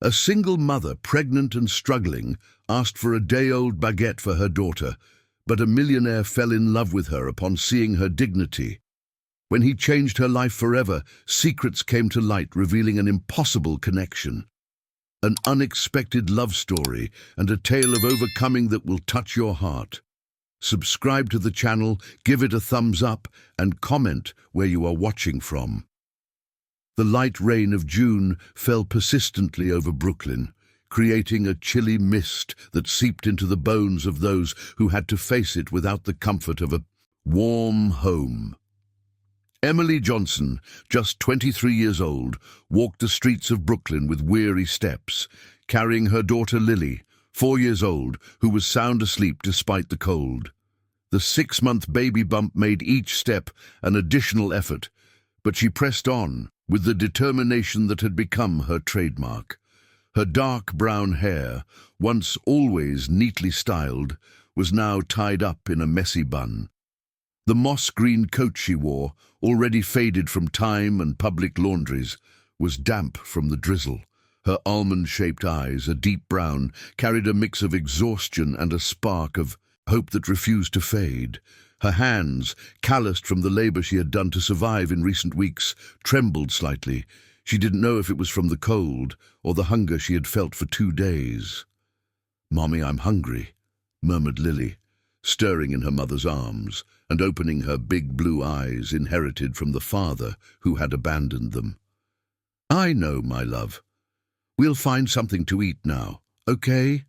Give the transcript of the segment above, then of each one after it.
A single mother, pregnant and struggling, asked for a day-old baguette for her daughter, but a millionaire fell in love with her upon seeing her dignity. When he changed her life forever, secrets came to light revealing an impossible connection. An unexpected love story and a tale of overcoming that will touch your heart. Subscribe to the channel, give it a thumbs up, and comment where you are watching from. The light rain of June fell persistently over Brooklyn, creating a chilly mist that seeped into the bones of those who had to face it without the comfort of a warm home. Emily Johnson, just 23 years old, walked the streets of Brooklyn with weary steps, carrying her daughter Lily, 4 years old, who was sound asleep despite the cold. The 6-month baby bump made each step an additional effort, but she pressed on with the determination that had become her trademark. Her dark brown hair, once always neatly styled, was now tied up in a messy bun. The moss-green coat she wore, already faded from time and public laundries, was damp from the drizzle. Her almond-shaped eyes, a deep brown, carried a mix of exhaustion and a spark of hope that refused to fade. Her hands, calloused from the labor she had done to survive in recent weeks, trembled slightly. She didn't know if it was from the cold or the hunger she had felt for 2 days. "Mommy, I'm hungry," murmured Lily, stirring in her mother's arms and opening her big blue eyes inherited from the father who had abandoned them. "I know, my love. We'll find something to eat now, okay?"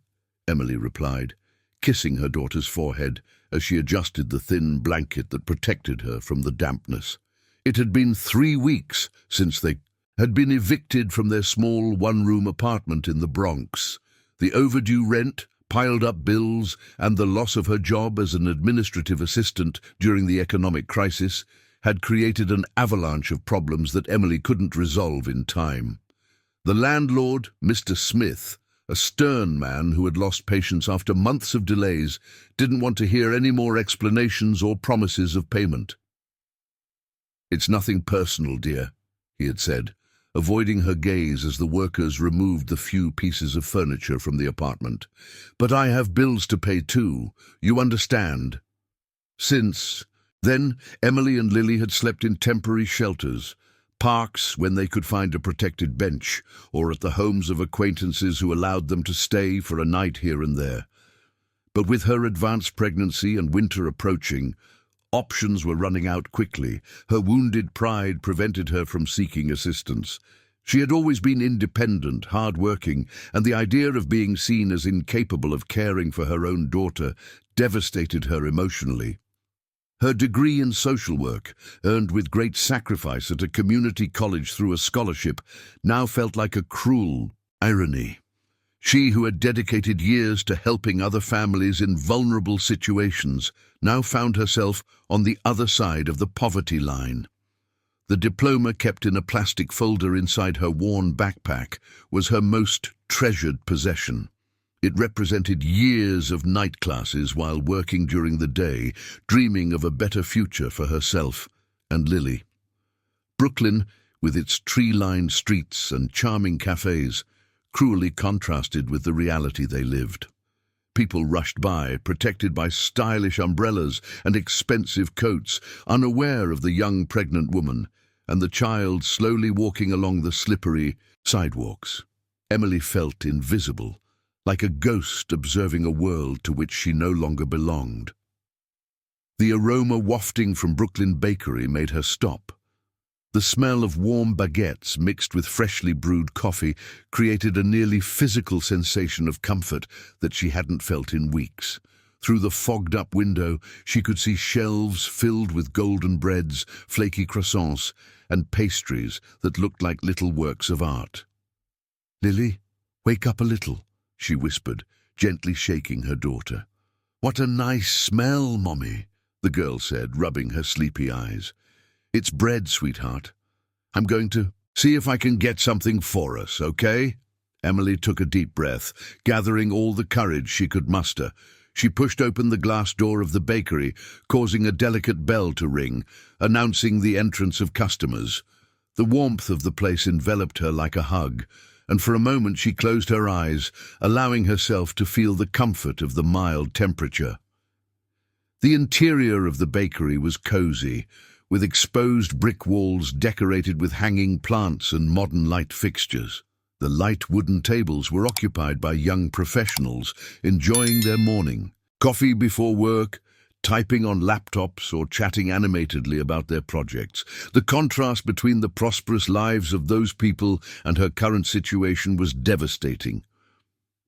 Emily replied, kissing her daughter's forehead as she adjusted the thin blanket that protected her from the dampness. It had been 3 weeks since they had been evicted from their small one-room apartment in the Bronx. The overdue rent, piled-up bills, and the loss of her job as an administrative assistant during the economic crisis had created an avalanche of problems that Emily couldn't resolve in time. The landlord, Mr. Smith, a stern man who had lost patience after months of delays, didn't want to hear any more explanations or promises of payment. "It's nothing personal, dear," he had said, avoiding her gaze as the workers removed the few pieces of furniture from the apartment. "But I have bills to pay too, you understand." Since then, Emily and Lily had slept in temporary shelters, parks when they could find a protected bench, or at the homes of acquaintances who allowed them to stay for a night here and there. But with her advanced pregnancy and winter approaching, options were running out quickly. Her wounded pride prevented her from seeking assistance. She had always been independent, hard-working, and the idea of being seen as incapable of caring for her own daughter devastated her emotionally. Her degree in social work, earned with great sacrifice at a community college through a scholarship, now felt like a cruel irony. She, who had dedicated years to helping other families in vulnerable situations, now found herself on the other side of the poverty line. The diploma kept in a plastic folder inside her worn backpack was her most treasured possession. It represented years of night classes while working during the day, dreaming of a better future for herself and Lily. Brooklyn, with its tree-lined streets and charming cafes, cruelly contrasted with the reality they lived. People rushed by, protected by stylish umbrellas and expensive coats, unaware of the young pregnant woman and the child slowly walking along the slippery sidewalks. Emily felt invisible, like a ghost observing a world to which she no longer belonged. The aroma wafting from Brooklyn Bakery made her stop. The smell of warm baguettes mixed with freshly brewed coffee created a nearly physical sensation of comfort that she hadn't felt in weeks. Through the fogged-up window, she could see shelves filled with golden breads, flaky croissants, and pastries that looked like little works of art. "Lily, wake up a little," she whispered, gently shaking her daughter. "What a nice smell, Mommy," the girl said, rubbing her sleepy eyes. "It's bread, sweetheart. I'm going to see if I can get something for us, okay?" Emily took a deep breath, gathering all the courage she could muster. She pushed open the glass door of the bakery, causing a delicate bell to ring, announcing the entrance of customers. The warmth of the place enveloped her like a hug, and for a moment she closed her eyes, allowing herself to feel the comfort of the mild temperature. The interior of the bakery was cozy, with exposed brick walls decorated with hanging plants and modern light fixtures. The light wooden tables were occupied by young professionals enjoying their morning. Coffee before work, typing on laptops or chatting animatedly about their projects. The contrast between the prosperous lives of those people and her current situation was devastating.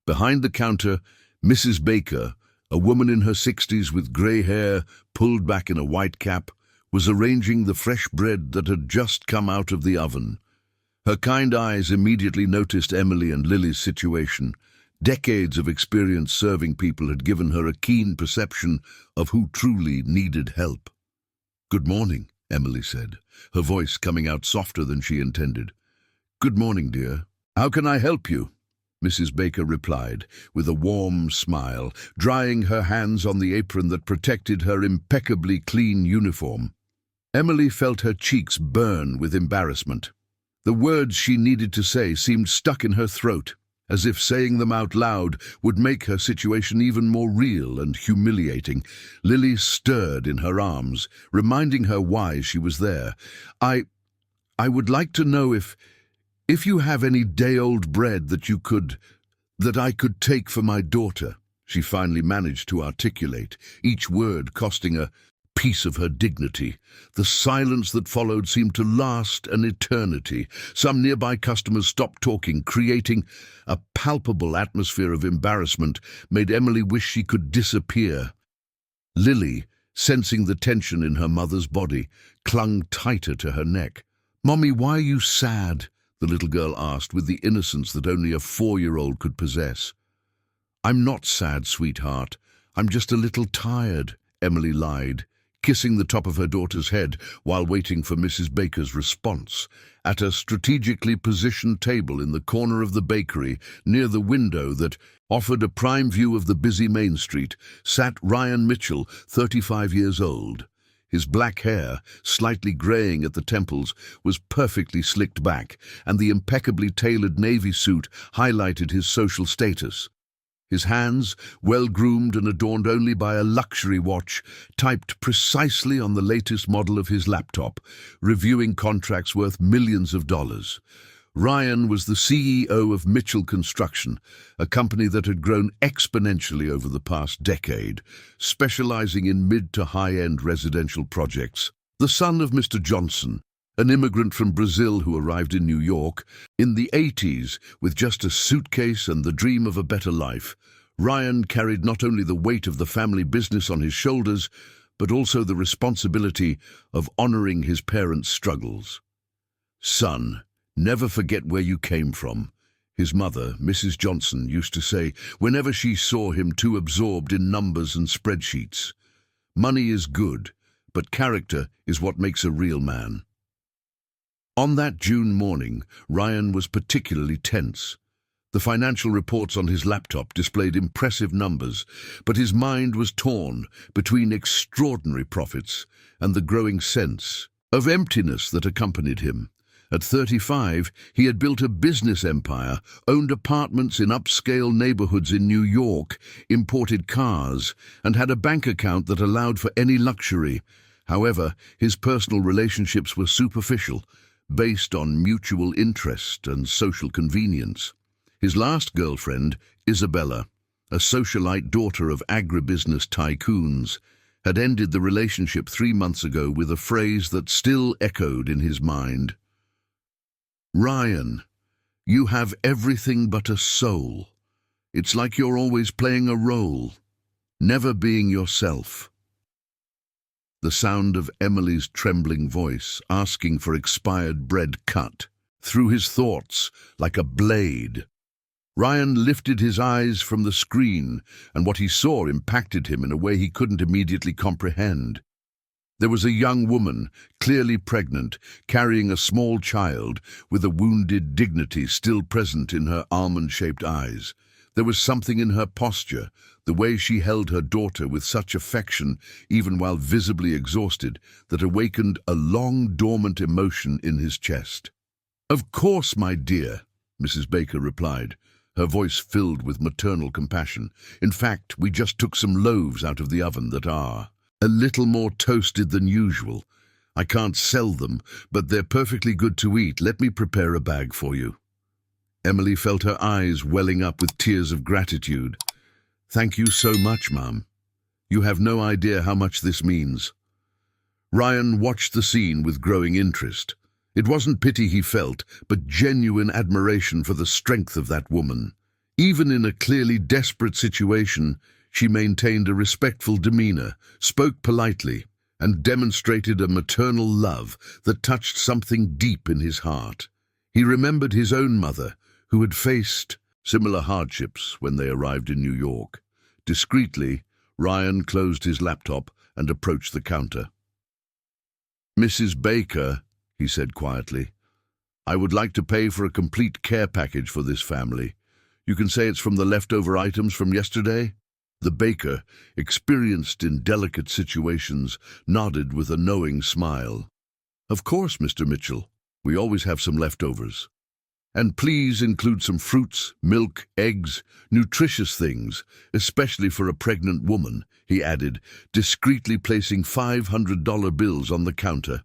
Behind the counter, Mrs. Baker, a woman in her 60s with grey hair pulled back in a white cap, was arranging the fresh bread that had just come out of the oven. Her kind eyes immediately noticed Emily and Lily's situation. Decades of experience serving people had given her a keen perception of who truly needed help. "Good morning," Emily said, her voice coming out softer than she intended. "Good morning, dear. How can I help you?" Mrs. Baker replied, with a warm smile, drying her hands on the apron that protected her impeccably clean uniform. Emily felt her cheeks burn with embarrassment. The words she needed to say seemed stuck in her throat, as if saying them out loud would make her situation even more real and humiliating. Lily stirred in her arms, reminding her why she was there. I would like to know if you have any day-old bread that I could take for my daughter," she finally managed to articulate, each word costing a piece of her dignity. The silence that followed seemed to last an eternity. Some nearby customers stopped talking, creating a palpable atmosphere of embarrassment made Emily wish she could disappear. Lily, sensing the tension in her mother's body, clung tighter to her neck. "Mommy, why are you sad?" the little girl asked with the innocence that only a 4-year-old could possess. "I'm not sad, sweetheart. I'm just a little tired," Emily lied, kissing the top of her daughter's head while waiting for Mrs. Baker's response. At a strategically positioned table in the corner of the bakery, near the window that offered a prime view of the busy Main Street, sat Ryan Mitchell, 35 years old. His black hair, slightly graying at the temples, was perfectly slicked back, and the impeccably tailored navy suit highlighted his social status. His hands, well-groomed and adorned only by a luxury watch, typed precisely on the latest model of his laptop, reviewing contracts worth millions of dollars. Ryan was the CEO of Mitchell Construction, a company that had grown exponentially over the past decade, specializing in mid to high-end residential projects. The son of Mr. Johnson, an immigrant from Brazil who arrived in New York in the 80s with just a suitcase and the dream of a better life, Ryan carried not only the weight of the family business on his shoulders, but also the responsibility of honoring his parents' struggles. "Son, never forget where you came from," his mother, Mrs. Johnson, used to say whenever she saw him too absorbed in numbers and spreadsheets. "Money is good, but character is what makes a real man." On that June morning, Ryan was particularly tense. The financial reports on his laptop displayed impressive numbers, but his mind was torn between extraordinary profits and the growing sense of emptiness that accompanied him. At 35, he had built a business empire, owned apartments in upscale neighborhoods in New York, imported cars, and had a bank account that allowed for any luxury. However, his personal relationships were superficial, based on mutual interest and social convenience. His last girlfriend, Isabella, a socialite daughter of agribusiness tycoons, had ended the relationship 3 months ago with a phrase that still echoed in his mind. "Ryan, you have everything but a soul. It's like you're always playing a role, never being yourself." The sound of Emily's trembling voice, asking for expired bread, cut through his thoughts like a blade. Ryan lifted his eyes from the screen, and what he saw impacted him in a way he couldn't immediately comprehend. There was a young woman, clearly pregnant, carrying a small child, with a wounded dignity still present in her almond-shaped eyes. There was something in her posture, the way she held her daughter with such affection, even while visibly exhausted, that awakened a long-dormant emotion in his chest. "Of course, my dear," Mrs. Baker replied, her voice filled with maternal compassion. In fact, we just took some loaves out of the oven that are a little more toasted than usual. I can't sell them, but they're perfectly good to eat. Let me prepare a bag for you." Emily felt her eyes welling up with tears of gratitude. "Thank you so much, Mum. You have no idea how much this means." Ryan watched the scene with growing interest. It wasn't pity he felt, but genuine admiration for the strength of that woman. Even in a clearly desperate situation, she maintained a respectful demeanor, spoke politely, and demonstrated a maternal love that touched something deep in his heart. He remembered his own mother, who had faced similar hardships when they arrived in New York. Discreetly, Ryan closed his laptop and approached the counter. "Mrs. Baker," he said quietly, "I would like to pay for a complete care package for this family. You can say it's from the leftover items from yesterday?" The baker, experienced in delicate situations, nodded with a knowing smile. "Of course, Mr. Mitchell. We always have some leftovers. And please include some fruits, milk, eggs, nutritious things, especially for a pregnant woman," he added, discreetly placing $500 bills on the counter.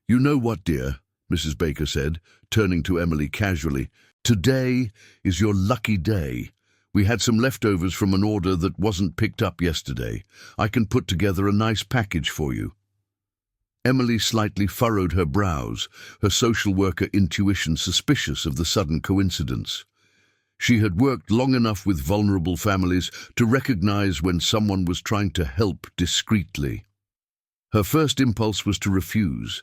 "You know what, dear," Mrs. Baker said, turning to Emily casually, "today is your lucky day. We had some leftovers from an order that wasn't picked up yesterday. I can put together a nice package for you." Emily slightly furrowed her brows, her social worker intuition suspicious of the sudden coincidence. She had worked long enough with vulnerable families to recognize when someone was trying to help discreetly. Her first impulse was to refuse,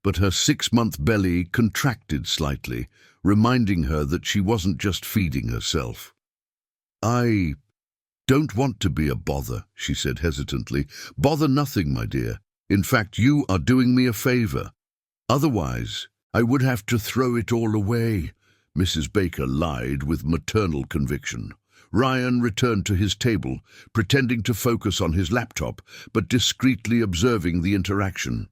but her 6-month belly contracted slightly, reminding her that she wasn't just feeding herself. "I don't want to be a bother," she said hesitantly. "Bother nothing, my dear. In fact, you are doing me a favor. Otherwise, I would have to throw it all away," Mrs. Baker lied with maternal conviction. Ryan returned to his table, pretending to focus on his laptop, but discreetly observing the interaction.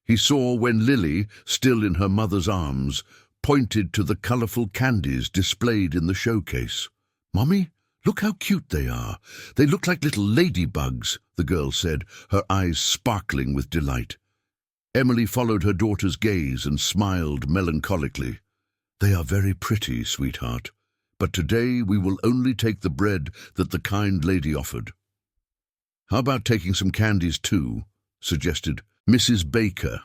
He saw when Lily, still in her mother's arms, pointed to the colorful candies displayed in the showcase. "Mommy, look how cute they are. They look like little ladybugs," the girl said, her eyes sparkling with delight. Emily followed her daughter's gaze and smiled melancholically. "They are very pretty, sweetheart, but today we will only take the bread that the kind lady offered." "How about taking some candies too?" suggested Mrs. Baker.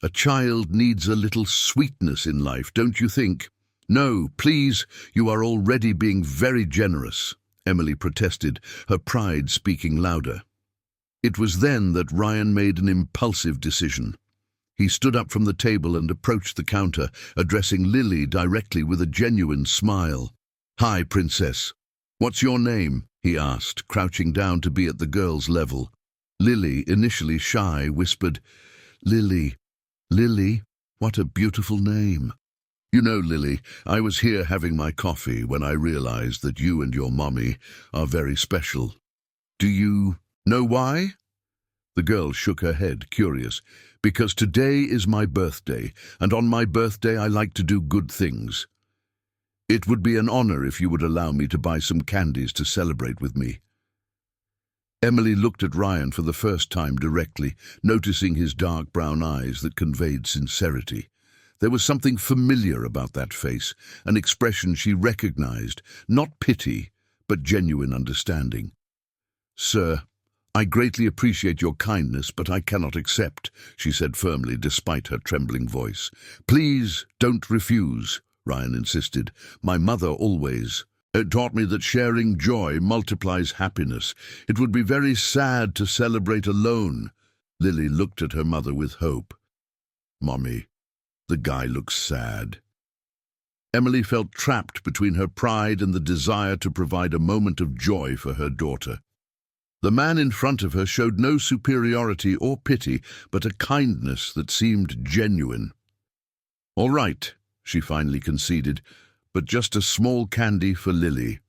"A child needs a little sweetness in life, don't you think?" "No, please, you are already being very generous," Emily protested, her pride speaking louder. It was then that Ryan made an impulsive decision. He stood up from the table and approached the counter, addressing Lily directly with a genuine smile. "Hi, Princess. What's your name?" he asked, crouching down to be at the girl's level. Lily, initially shy, whispered, "Lily. Lily, what a beautiful name." "You know, Lily, I was here having my coffee when I realized that you and your mommy are very special. Do you know why?" The girl shook her head, curious. "Because today is my birthday, and on my birthday I like to do good things. It would be an honor if you would allow me to buy some candies to celebrate with me." Emily looked at Ryan for the first time directly, noticing his dark brown eyes that conveyed sincerity. There was something familiar about that face, an expression she recognized, not pity, but genuine understanding. "Sir, I greatly appreciate your kindness, but I cannot accept," she said firmly, despite her trembling voice. "Please don't refuse," Ryan insisted. "My mother always taught me that sharing joy multiplies happiness. It would be very sad to celebrate alone." Lily looked at her mother with hope. "Mommy, the guy looks sad." Emily felt trapped between her pride and the desire to provide a moment of joy for her daughter. The man in front of her showed no superiority or pity, but a kindness that seemed genuine. "All right," she finally conceded, "but just a small candy for Lily."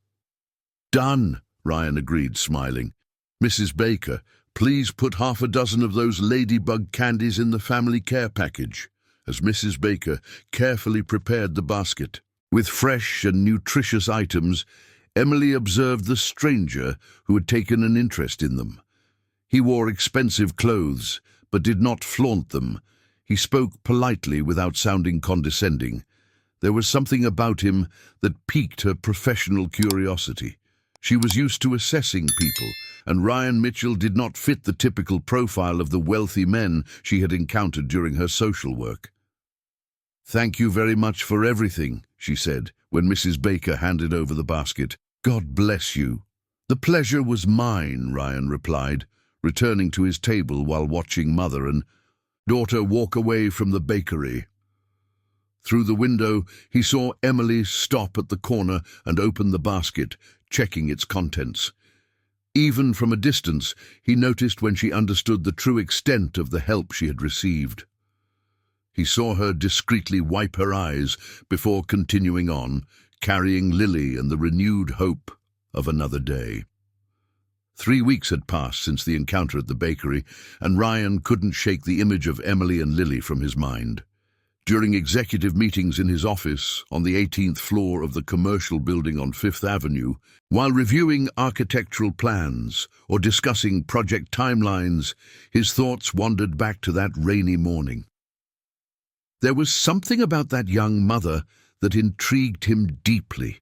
"Done," Ryan agreed, smiling. "Mrs. Baker, please put 6 of those ladybug candies in the family care package," as Mrs. Baker carefully prepared the basket. With fresh and nutritious items, Emily observed the stranger who had taken an interest in them. He wore expensive clothes, but did not flaunt them. He spoke politely without sounding condescending. There was something about him that piqued her professional curiosity. She was used to assessing people, and Ryan Mitchell did not fit the typical profile of the wealthy men she had encountered during her social work. "Thank you very much for everything," she said, when Mrs. Baker handed over the basket. "God bless you." "The pleasure was mine," Ryan replied, returning to his table while watching mother and daughter walk away from the bakery. Through the window, he saw Emily stop at the corner and open the basket, checking its contents. Even from a distance, he noticed when she understood the true extent of the help she had received. He saw her discreetly wipe her eyes before continuing on, carrying Lily and the renewed hope of another day. 3 weeks had passed since the encounter at the bakery, and Ryan couldn't shake the image of Emily and Lily from his mind. During executive meetings in his office on the 18th floor of the commercial building on Fifth Avenue, while reviewing architectural plans or discussing project timelines, his thoughts wandered back to that rainy morning. There was something about that young mother that intrigued him deeply.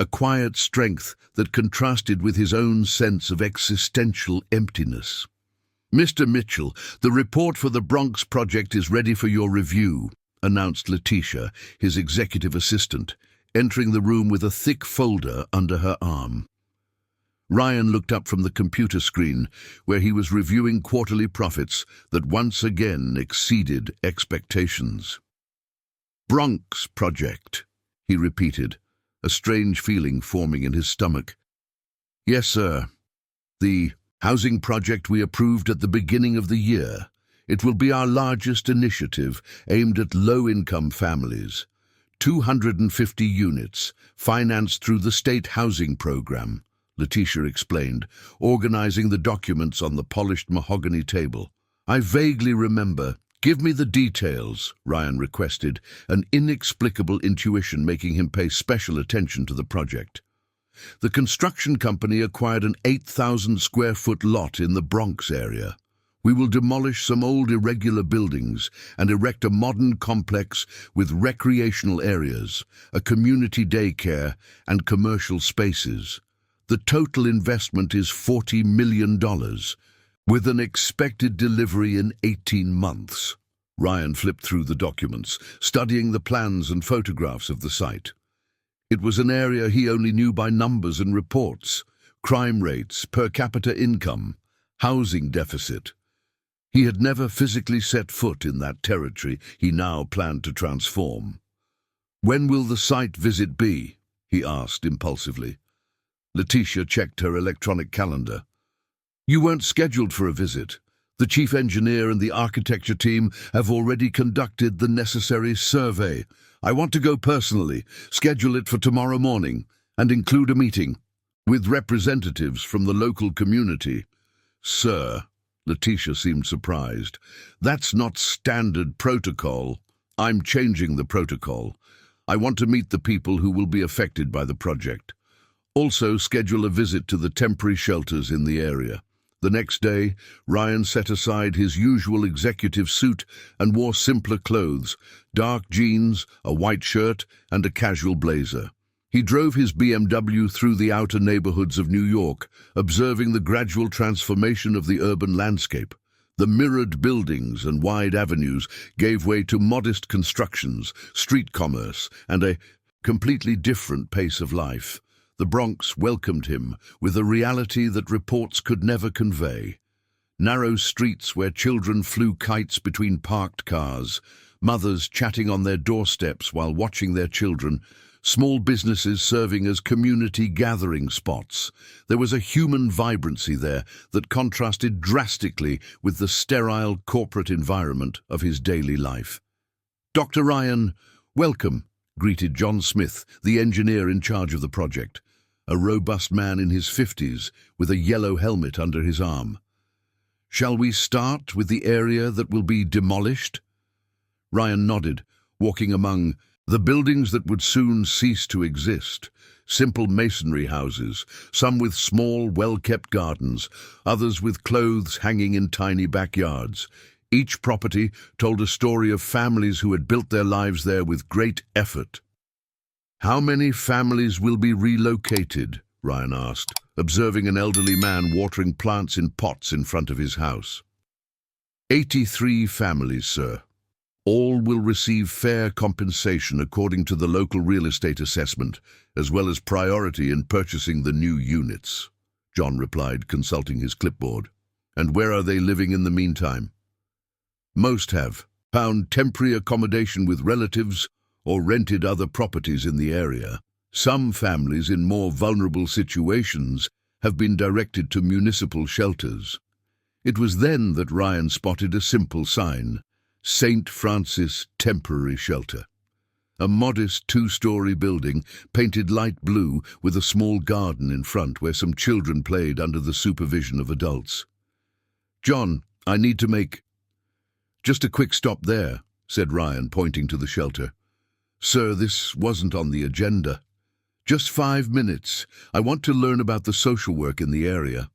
A quiet strength that contrasted with his own sense of existential emptiness. "Mr. Mitchell, the report for the Bronx project is ready for your review," announced Letitia, his executive assistant, entering the room with a thick folder under her arm. Ryan looked up from the computer screen, where he was reviewing quarterly profits that once again exceeded expectations. "Bronx project," he repeated, a strange feeling forming in his stomach. "Yes, sir. The housing project we approved at the beginning of the year. It will be our largest initiative aimed at low-income families. 250 units, financed through the state housing program," Letitia explained, organizing the documents on the polished mahogany table. "I vaguely remember. Give me the details," Ryan requested, an inexplicable intuition making him pay special attention to the project. The construction company acquired an 8,000-square-foot lot in the Bronx area. "We will demolish some old irregular buildings and erect a modern complex with recreational areas, a community daycare, and commercial spaces. The total investment is $40 million, with an expected delivery in 18 months. Ryan flipped through the documents, studying the plans and photographs of the site. It was an area he only knew by numbers and reports: crime rates, per capita income, housing deficit. He had never physically set foot in that territory he now planned to transform. "When will the site visit be?" he asked impulsively. Letitia checked her electronic calendar. "You weren't scheduled for a visit. The chief engineer and the architecture team have already conducted the necessary survey. I want to go personally, schedule it for tomorrow morning, and include a meeting with representatives from the local community." "Sir," Letitia seemed surprised. "That's not standard protocol. I'm changing the protocol. I want to meet the people who will be affected by the project. Also, schedule a visit to the temporary shelters in the area." The next day, Ryan set aside his usual executive suit and wore simpler clothes: dark jeans, a white shirt, and a casual blazer. He drove his BMW through the outer neighborhoods of New York, observing the gradual transformation of the urban landscape. The mirrored buildings and wide avenues gave way to modest constructions, street commerce, and a completely different pace of life. The Bronx welcomed him with a reality that reports could never convey. Narrow streets where children flew kites between parked cars, mothers chatting on their doorsteps while watching their children, small businesses serving as community gathering spots. There was a human vibrancy there that contrasted drastically with the sterile corporate environment of his daily life. "Dr. Ryan, welcome," greeted John Smith, the engineer in charge of the project, a robust man in his 50s with a yellow helmet under his arm. "Shall we start with the area that will be demolished?" Ryan nodded, walking among The buildings that would soon cease to exist. Simple masonry houses, some with small, well-kept gardens, others with clothes hanging in tiny backyards. Each property told a story of families who had built their lives there with great effort. "How many families will be relocated?" Ryan asked, observing an elderly man watering plants in pots in front of his house. 83 families, sir. All will receive fair compensation according to the local real estate assessment, as well as priority in purchasing the new units, John replied, consulting his clipboard. "And where are they living in the meantime?" "Most have found temporary accommodation with relatives or rented other properties in the area. Some families in more vulnerable situations have been directed to municipal shelters." It was then that Ryan spotted a simple sign: St. Francis Temporary Shelter. A modest 2-story building, painted light blue, with a small garden in front where some children played under the supervision of adults. "John, I need to make—" "Just a quick stop there," said Ryan, pointing to the shelter. "Sir, this wasn't on the agenda. Just 5 minutes. I want to learn about the social work in the area."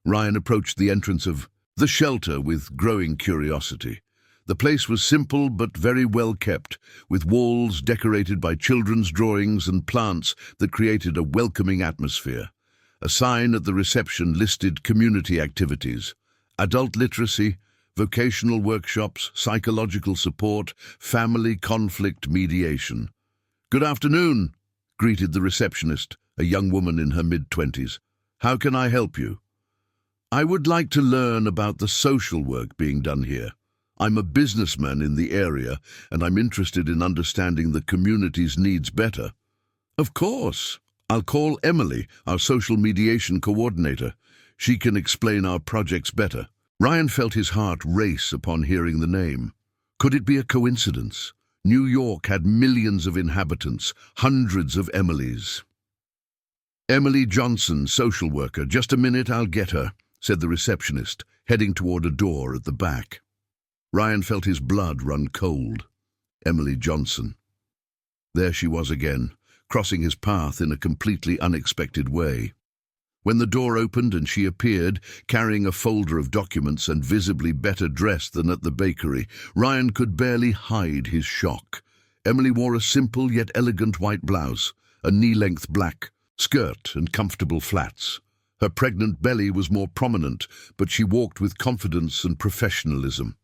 Ryan approached the entrance of the shelter with growing curiosity. The place was simple but very well kept, with walls decorated by children's drawings and plants that created a welcoming atmosphere. A sign at the reception listed community activities: adult literacy, vocational workshops, psychological support, family conflict mediation. "Good afternoon," greeted the receptionist, a young woman in her mid-20s. "How can I help you?" "I would like to learn about the social work being done here. I'm a businessman in the area, and I'm interested in understanding the community's needs better." "Of course. I'll call Emily, our social mediation coordinator. She can explain our projects better." Ryan felt his heart race upon hearing the name. Could it be a coincidence? New York had millions of inhabitants, hundreds of Emilys. "Emily Johnson, social worker. Just a minute, I'll get her," said the receptionist, heading toward a door at the back. Ryan felt his blood run cold. Emily Johnson. There she was again, crossing his path in a completely unexpected way. When the door opened and she appeared, carrying a folder of documents and visibly better dressed than at the bakery, Ryan could barely hide his shock. Emily wore a simple yet elegant white blouse, a knee-length black skirt and comfortable flats. Her pregnant belly was more prominent, but she walked with confidence and professionalism.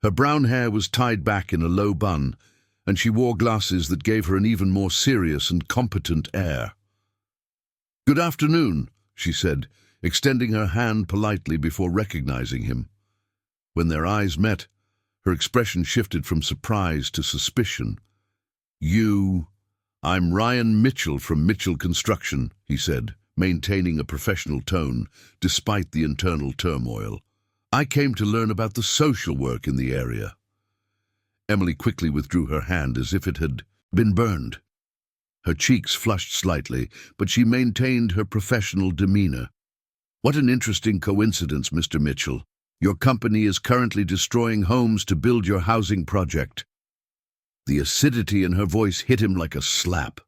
Her brown hair was tied back in a low bun, and she wore glasses that gave her an even more serious and competent air. "Good afternoon," she said, extending her hand politely before recognizing him. When their eyes met, her expression shifted from surprise to suspicion. "I'm Ryan Mitchell from Mitchell Construction," he said, maintaining a professional tone despite the internal turmoil. "I came to learn about the social work in the area." Emily quickly withdrew her hand as if it had been burned. Her cheeks flushed slightly, but she maintained her professional demeanor. "What an interesting coincidence, Mr. Mitchell. Your company is currently destroying homes to build your housing project." The acidity in her voice hit him like a slap.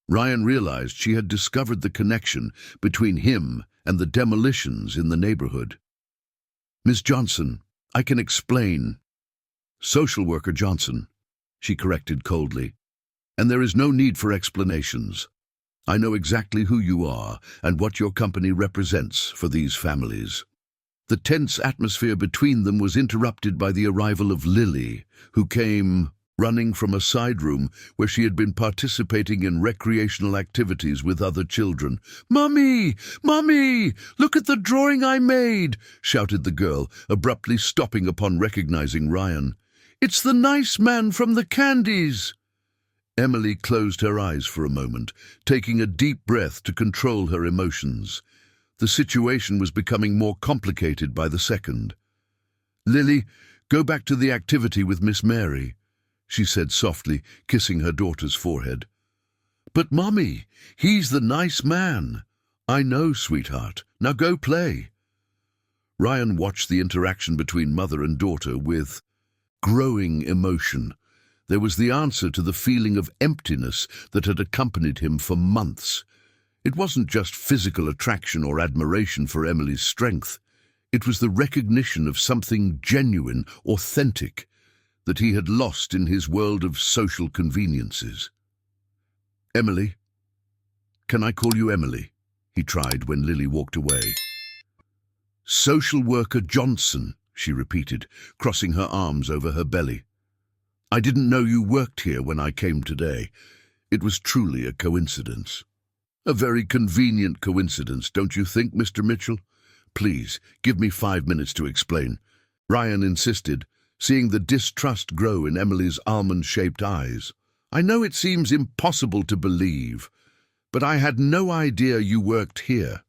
Ryan realized she had discovered the connection between him and the demolitions in the neighborhood. "Miss Johnson, I can explain." "Social worker Johnson," she corrected coldly. "And there is no need for explanations. I know exactly who you are and what your company represents for these families." The tense atmosphere between them was interrupted by the arrival of Lily, who came running from a side room where she had been participating in recreational activities with other children. "Mummy! Mummy! Look at the drawing I made!" shouted the girl, abruptly stopping upon recognizing Ryan. "It's the nice man from the candies!" Emily closed her eyes for a moment, taking a deep breath to control her emotions. The situation was becoming more complicated by the second. "Lily, go back to the activity with Miss Mary," she said softly, kissing her daughter's forehead. "But, Mummy, he's the nice man." "I know, sweetheart. Now go play." Ryan watched the interaction between mother and daughter with growing emotion. There was the answer to the feeling of emptiness that had accompanied him for months. It wasn't just physical attraction or admiration for Emily's strength. It was the recognition of something genuine, authentic, that he had lost in his world of social conveniences. "Emily? Can I call you Emily?" he tried when Lily walked away. "Social worker Johnson," she repeated, crossing her arms over her belly. "I didn't know you worked here when I came today. It was truly a coincidence." "A very convenient coincidence, don't you think, Mr. Mitchell? Please, give me 5 minutes to explain," Ryan insisted, seeing the distrust grow in Emily's almond-shaped eyes. "I know it seems impossible to believe, but I had no idea you worked here."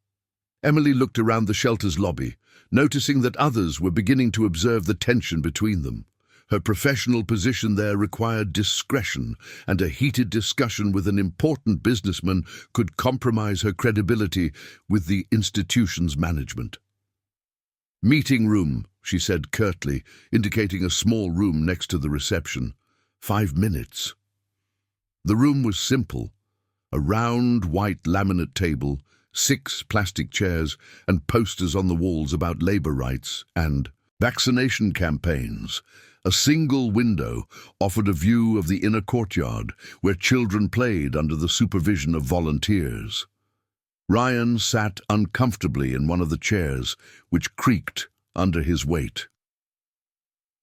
Emily looked around the shelter's lobby, noticing that others were beginning to observe the tension between them. Her professional position there required discretion, and a heated discussion with an important businessman could compromise her credibility with the institution's management. "Meeting room," she said curtly, indicating a small room next to the reception. 5 minutes. The room was simple: a round, white laminate table, 6 plastic chairs, and posters on the walls about labor rights and vaccination campaigns. A single window offered a view of the inner courtyard, where children played under the supervision of volunteers. Ryan sat uncomfortably in one of the chairs, which creaked under his weight.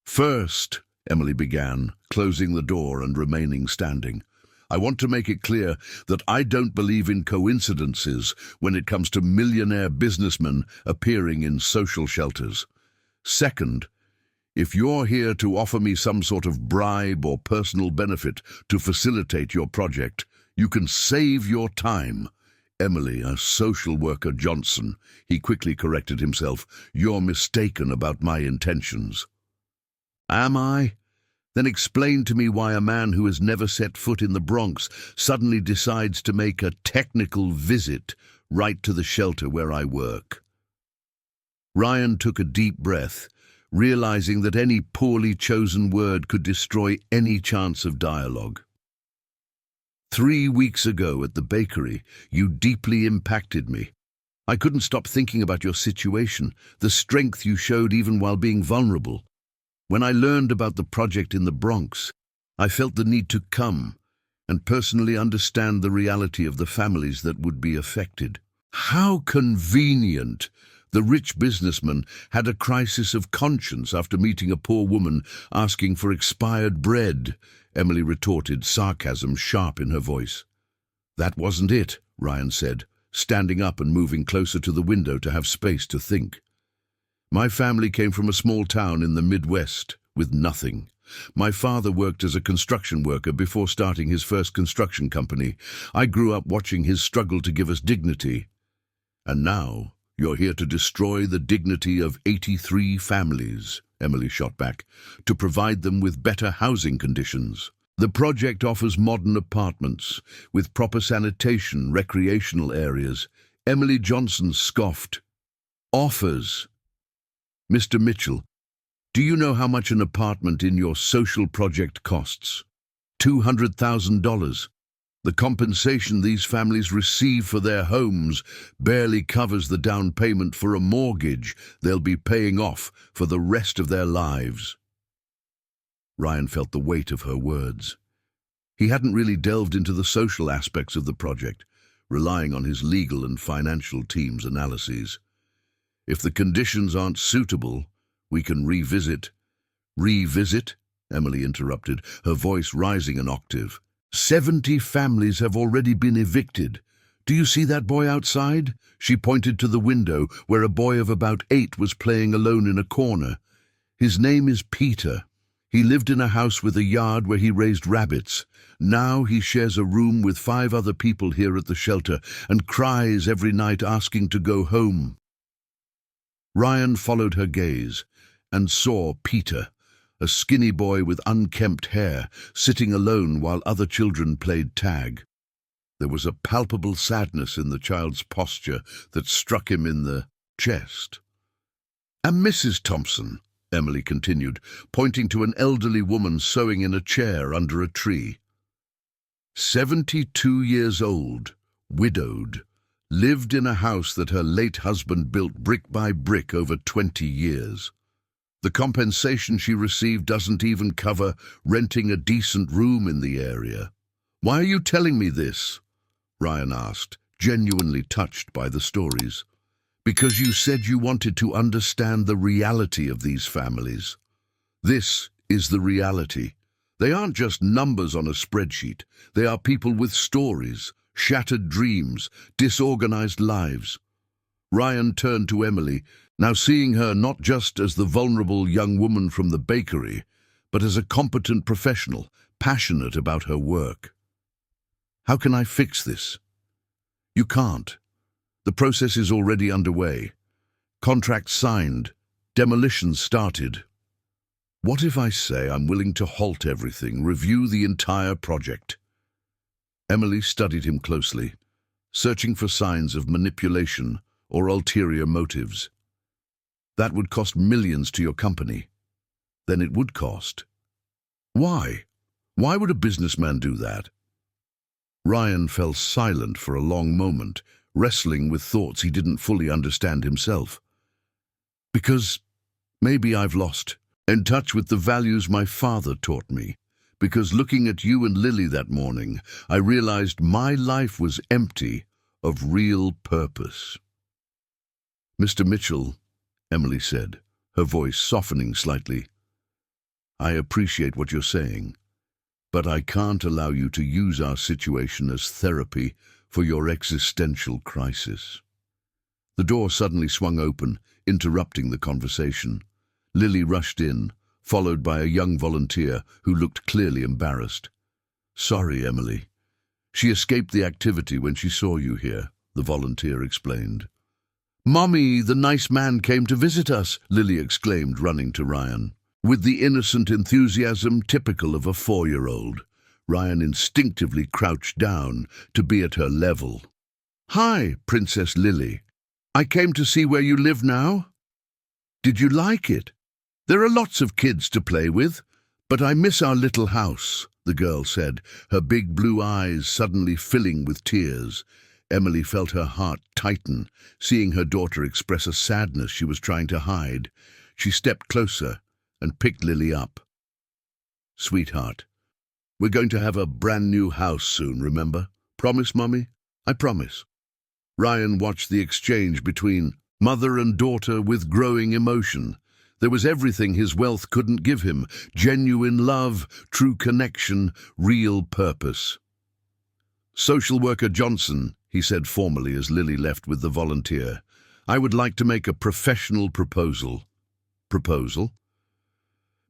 "First," Emily began, closing the door and remaining standing, "I want to make it clear that I don't believe in coincidences when it comes to millionaire businessmen appearing in social shelters. Second, if you're here to offer me some sort of bribe or personal benefit to facilitate your project, you can save your time." "Emily, a social worker Johnson," he quickly corrected himself. "You're mistaken about my intentions." "Am I? Then explain to me why a man who has never set foot in the Bronx suddenly decides to make a technical visit right to the shelter where I work." Ryan took a deep breath, realizing that any poorly chosen word could destroy any chance of dialogue. "3 weeks ago at the bakery, you deeply impacted me. I couldn't stop thinking about your situation, the strength you showed even while being vulnerable. When I learned about the project in the Bronx, I felt the need to come and personally understand the reality of the families that would be affected." How convenient! The rich businessman had a crisis of conscience after meeting a poor woman asking for expired bread, Emily retorted, sarcasm sharp in her voice. "That wasn't it," Ryan said, standing up and moving closer to the window to have space to think. "My family came from a small town in the Midwest with nothing. My father worked as a construction worker before starting his first construction company. I grew up watching his struggle to give us dignity. And now you're here to destroy the dignity of 83 families," Emily shot back, "to provide them with better housing conditions. The project offers modern apartments with proper sanitation, recreational areas." Emily Johnson scoffed. "Offers? Mr. Mitchell, do you know how much an apartment in your social project costs? $200,000. The compensation these families receive for their homes barely covers the down payment for a mortgage they'll be paying off for the rest of their lives." Ryan felt the weight of her words. He hadn't really delved into the social aspects of the project, relying on his legal and financial team's analyses. "If the conditions aren't suitable, we can revisit." "Revisit?" Emily interrupted, her voice rising an octave. 70 families have already been evicted. Do you see that boy outside?" She pointed to the window where a boy of about 8 was playing alone in a corner. "His name is Peter. He lived in a house with a yard where he raised rabbits. Now he shares a room with 5 other people here at the shelter and cries every night asking to go home." Ryan followed her gaze and saw Peter, a skinny boy with unkempt hair, sitting alone while other children played tag. There was a palpable sadness in the child's posture that struck him in the chest. "And Mrs. Thompson," Emily continued, pointing to an elderly woman sewing in a chair under a tree. 72 years old, widowed, lived in a house that her late husband built brick by brick over 20 years. The compensation she received doesn't even cover renting a decent room in the area. "Why are you telling me this?" Ryan asked, genuinely touched by the stories. "Because you said you wanted to understand the reality of these families. This is the reality. They aren't just numbers on a spreadsheet. They are people with stories, shattered dreams, disorganized lives." Ryan turned to Emily, now seeing her not just as the vulnerable young woman from the bakery, but as a competent professional, passionate about her work. "How can I fix this?" "You can't. The process is already underway. Contracts signed, demolitions started." "What if I say I'm willing to halt everything, review the entire project?" Emily studied him closely, searching for signs of manipulation or ulterior motives. "That would cost millions to your company." "Then it would cost." "Why? Why would a businessman do that?" Ryan fell silent for a long moment, wrestling with thoughts he didn't fully understand himself. "Because maybe I've lost in touch with the values my father taught me. Because looking at you and Lily that morning, I realized my life was empty of real purpose." "Mr. Mitchell," Emily said, her voice softening slightly, "I appreciate what you're saying, but I can't allow you to use our situation as therapy for your existential crisis." The door suddenly swung open, interrupting the conversation. Lily rushed in, followed by a young volunteer who looked clearly embarrassed. "Sorry, Emily. She escaped the activity when she saw you here," the volunteer explained. "Mommy, the nice man came to visit us," Lily exclaimed, running to Ryan. With the innocent enthusiasm typical of a 4-year-old, Ryan instinctively crouched down to be at her level. "Hi, Princess Lily. I came to see where you live now. Did you like it? There are lots of kids to play with, but I miss our little house," the girl said, her big blue eyes suddenly filling with tears. Emily felt her heart tighten, seeing her daughter express a sadness she was trying to hide. She stepped closer and picked Lily up. "Sweetheart, we're going to have a brand new house soon, remember? Promise, Mummy? I promise." Ryan watched the exchange between mother and daughter with growing emotion. There was everything his wealth couldn't give him: genuine love, true connection, real purpose. "Social worker Johnson," he said formally as Lily left with the volunteer, "I would like to make a professional proposal." "Proposal?"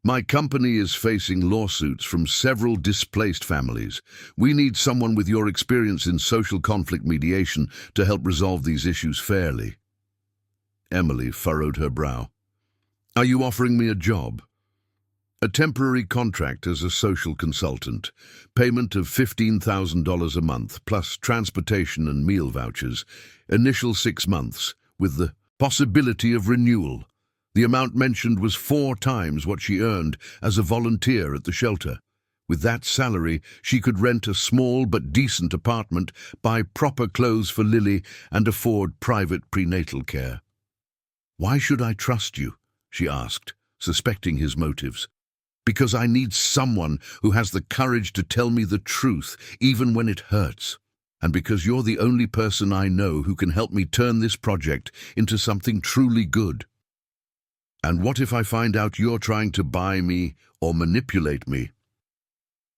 "My company is facing lawsuits from several displaced families. We need someone with your experience in social conflict mediation to help resolve these issues fairly." Emily furrowed her brow. "Are you offering me a job?" "A temporary contract as a social consultant. Payment of $15,000 a month, plus transportation and meal vouchers. Initial 6 months, with the possibility of renewal." The amount mentioned was 4 times what she earned as a volunteer at the shelter. With that salary, she could rent a small but decent apartment, buy proper clothes for Lily, and afford private prenatal care. "Why should I trust you?" she asked, suspecting his motives. "Because I need someone who has the courage to tell me the truth, even when it hurts. And because you're the only person I know who can help me turn this project into something truly good." "And what if I find out you're trying to buy me or manipulate me?"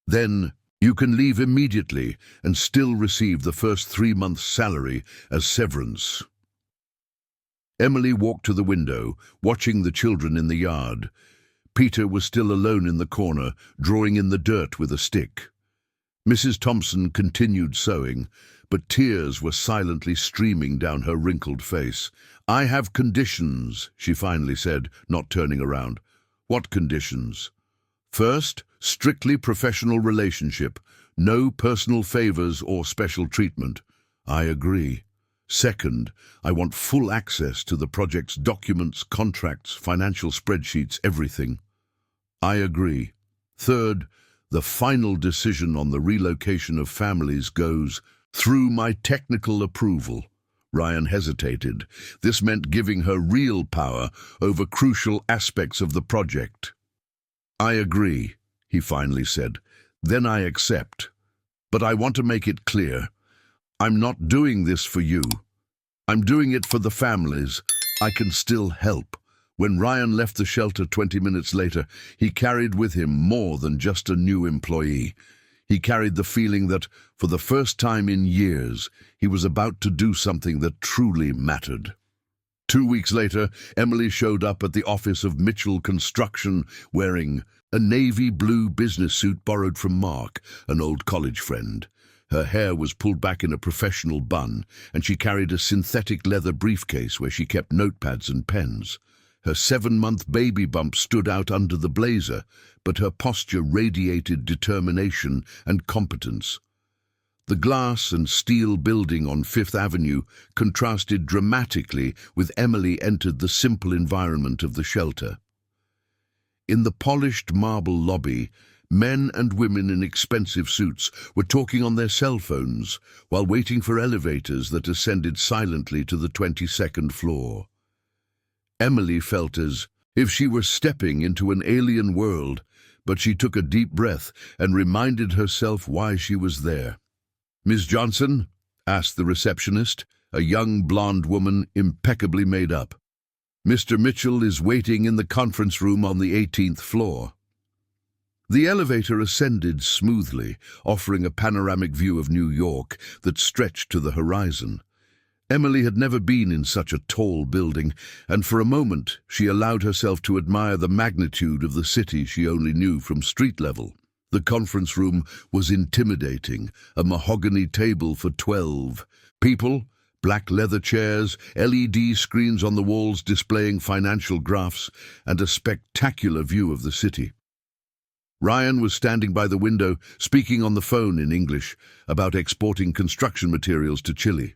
"Then you can leave immediately and still receive the first 3 months' salary as severance." Emily walked to the window, watching the children in the yard. Peter was still alone in the corner, drawing in the dirt with a stick. Mrs. Thompson continued sewing, but tears were silently streaming down her wrinkled face. "I have conditions," she finally said, not turning around. "What conditions?" "First, strictly professional relationship. No personal favors or special treatment." "I agree." Second, I want full access to the project's documents, contracts, financial spreadsheets, everything. I agree. Third, the final decision on the relocation of families goes through my technical approval. Ryan hesitated. This meant giving her real power over crucial aspects of the project. I agree, he finally said. Then I accept. But I want to make it clear. I'm not doing this for you. I'm doing it for the families. I can still help. When Ryan left the shelter 20 minutes later, he carried with him more than just a new employee. He carried the feeling that, for the first time in years, he was about to do something that truly mattered. 2 weeks later, Emily showed up at the office of Mitchell Construction wearing a navy blue business suit borrowed from Mark, an old college friend. Her hair was pulled back in a professional bun, and she carried a synthetic leather briefcase where she kept notepads and pens. Her 7-month baby bump stood out under the blazer, but her posture radiated determination and competence. The glass and steel building on Fifth Avenue contrasted dramatically with Emily entered the simple environment of the shelter. In the polished marble lobby, men and women in expensive suits were talking on their cell phones while waiting for elevators that ascended silently to the 22nd floor. Emily felt as if she were stepping into an alien world, but she took a deep breath and reminded herself why she was there. "Miss Johnson?" asked the receptionist, a young blonde woman impeccably made up. "Mr. Mitchell is waiting in the conference room on the 18th floor." The elevator ascended smoothly, offering a panoramic view of New York that stretched to the horizon. Emily had never been in such a tall building, and for a moment she allowed herself to admire the magnitude of the city she only knew from street level. The conference room was intimidating, a mahogany table for 12 people, black leather chairs, LED screens on the walls displaying financial graphs, and a spectacular view of the city. Ryan was standing by the window, speaking on the phone in English about exporting construction materials to Chile.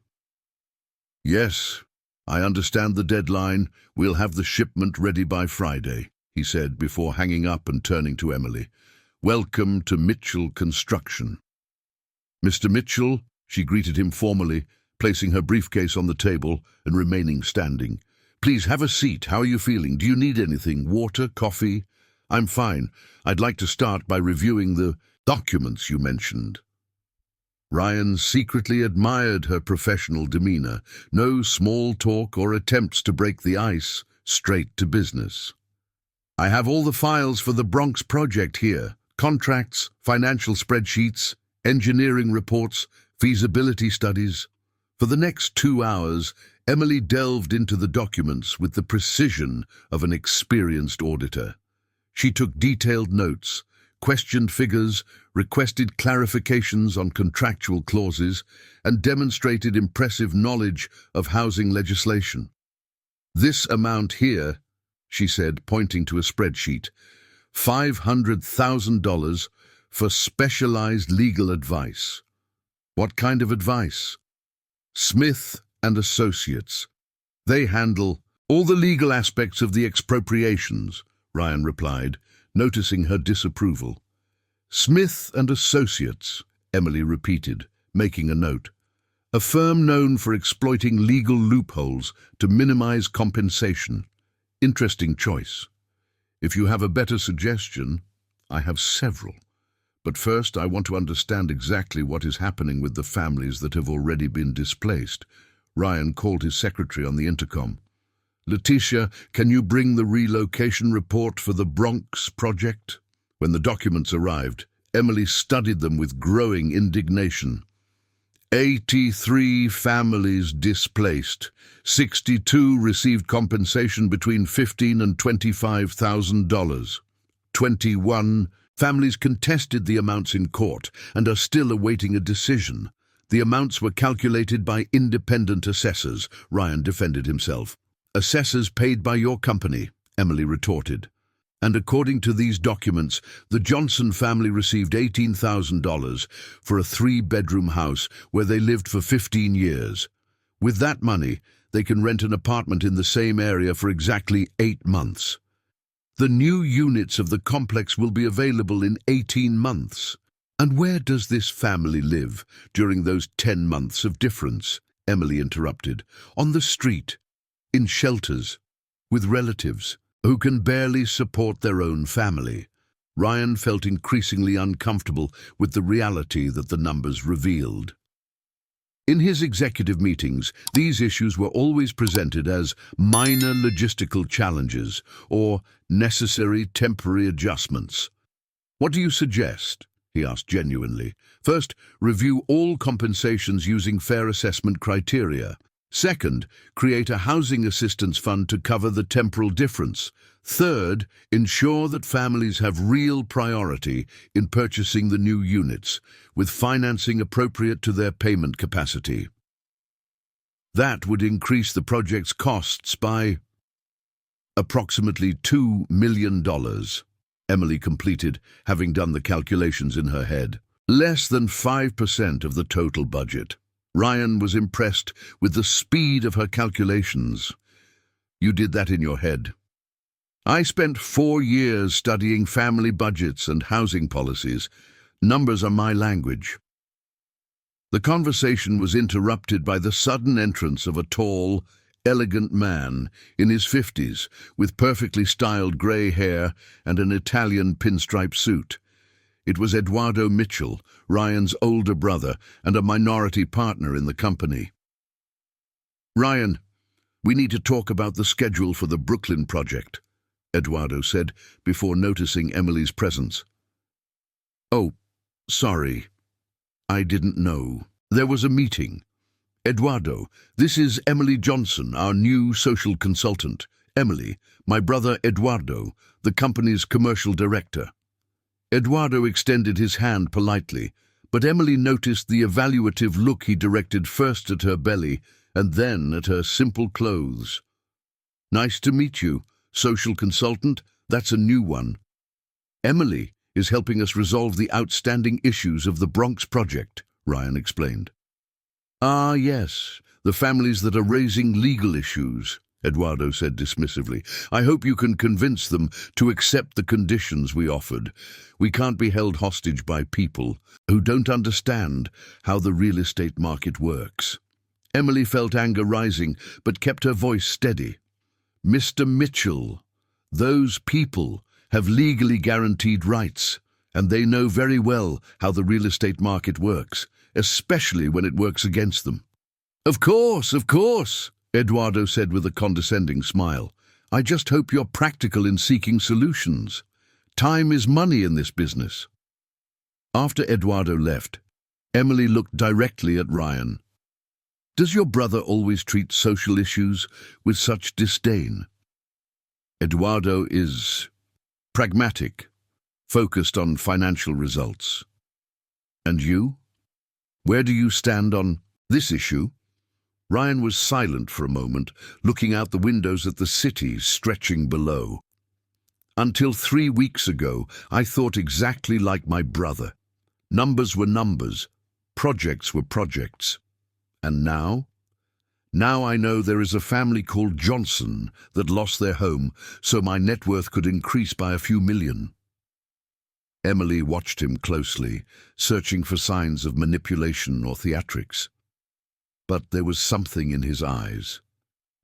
"Yes, I understand the deadline. We'll have the shipment ready by Friday," he said before hanging up and turning to Emily. "Welcome to Mitchell Construction." "Mr. Mitchell," she greeted him formally, placing her briefcase on the table and remaining standing. "Please have a seat. How are you feeling? Do you need anything? Water? Coffee?" "I'm fine. I'd like to start by reviewing the documents you mentioned." Ryan secretly admired her professional demeanor. No small talk or attempts to break the ice, straight to business. "I have all the files for the Bronx project here. Contracts, financial spreadsheets, engineering reports, feasibility studies." For the next 2 hours, Emily delved into the documents with the precision of an experienced auditor. She took detailed notes, questioned figures, requested clarifications on contractual clauses, and demonstrated impressive knowledge of housing legislation. "This amount here," she said, pointing to a spreadsheet, $500,000 for specialized legal advice. "What kind of advice?" "Smith and Associates. They handle all the legal aspects of the expropriations," Ryan replied, noticing her disapproval. "Smith and Associates," Emily repeated, making a note. "A firm known for exploiting legal loopholes to minimize compensation. Interesting choice. If you have a better suggestion, I have several. But first, I want to understand exactly what is happening with the families that have already been displaced." Ryan called his secretary on the intercom. "Letitia, can you bring the relocation report for the Bronx project?" When the documents arrived, Emily studied them with growing indignation. 83 families displaced. 62 received compensation between $15,000 and $25,000. 21 families contested the amounts in court and are still awaiting a decision. The amounts were calculated by independent assessors, Ryan defended himself. "Assessors paid by your company," Emily retorted. "And according to these documents, the Johnson family received $18,000 for a 3-bedroom house where they lived for 15 years. With that money, they can rent an apartment in the same area for exactly 8 months. The new units of the complex will be available in 18 months. And where does this family live during those 10 months of difference? Emily interrupted. On the street, in shelters, with relatives who can barely support their own family. Ryan felt increasingly uncomfortable with the reality that the numbers revealed. In his executive meetings, these issues were always presented as minor logistical challenges or necessary temporary adjustments. "What do you suggest?" he asked genuinely. "First, review all compensations using fair assessment criteria. Second, create a housing assistance fund to cover the temporal difference. Third, ensure that families have real priority in purchasing the new units, with financing appropriate to their payment capacity. That would increase the project's costs by approximately $2 million. Emily completed, having done the calculations in her head. Less than 5% of the total budget. Ryan was impressed with the speed of her calculations. "You did that in your head." "I spent 4 years studying family budgets and housing policies. Numbers are my language." The conversation was interrupted by the sudden entrance of a tall, elegant man in his 50s with perfectly styled grey hair and an Italian pinstripe suit. It was Eduardo Mitchell, Ryan's older brother and a minority partner in the company. "Ryan, we need to talk about the schedule for the Brooklyn project," Eduardo said before noticing Emily's presence. "Oh, sorry. I didn't know. There was a meeting. Eduardo, this is Emily Johnson, our new social consultant. Emily, my brother Eduardo, the company's commercial director." Eduardo extended his hand politely, but Emily noticed the evaluative look he directed first at her belly and then at her simple clothes. "Nice to meet you, social consultant. That's a new one. Emily is helping us resolve the outstanding issues of the Bronx project," Ryan explained. "Ah, yes, the families that are raising legal issues," Eduardo said dismissively. "I hope you can convince them to accept the conditions we offered. We can't be held hostage by people who don't understand how the real estate market works." Emily felt anger rising, but kept her voice steady. "Mr. Mitchell, those people have legally guaranteed rights, and they know very well how the real estate market works, especially when it works against them." Of course," Eduardo said with a condescending smile. "I just hope you're practical in seeking solutions. Time is money in this business." After Eduardo left, Emily looked directly at Ryan. "Does your brother always treat social issues with such disdain?" "Eduardo is pragmatic, focused on financial results. And you? Where do you stand on this issue?" Ryan was silent for a moment, looking out the windows at the city stretching below. "Until 3 weeks ago, I thought exactly like my brother. Numbers were numbers, projects were projects. And now? Now I know there is a family called Johnson that lost their home, so my net worth could increase by a few million." Emily watched him closely, searching for signs of manipulation or theatrics. But there was something in his eyes,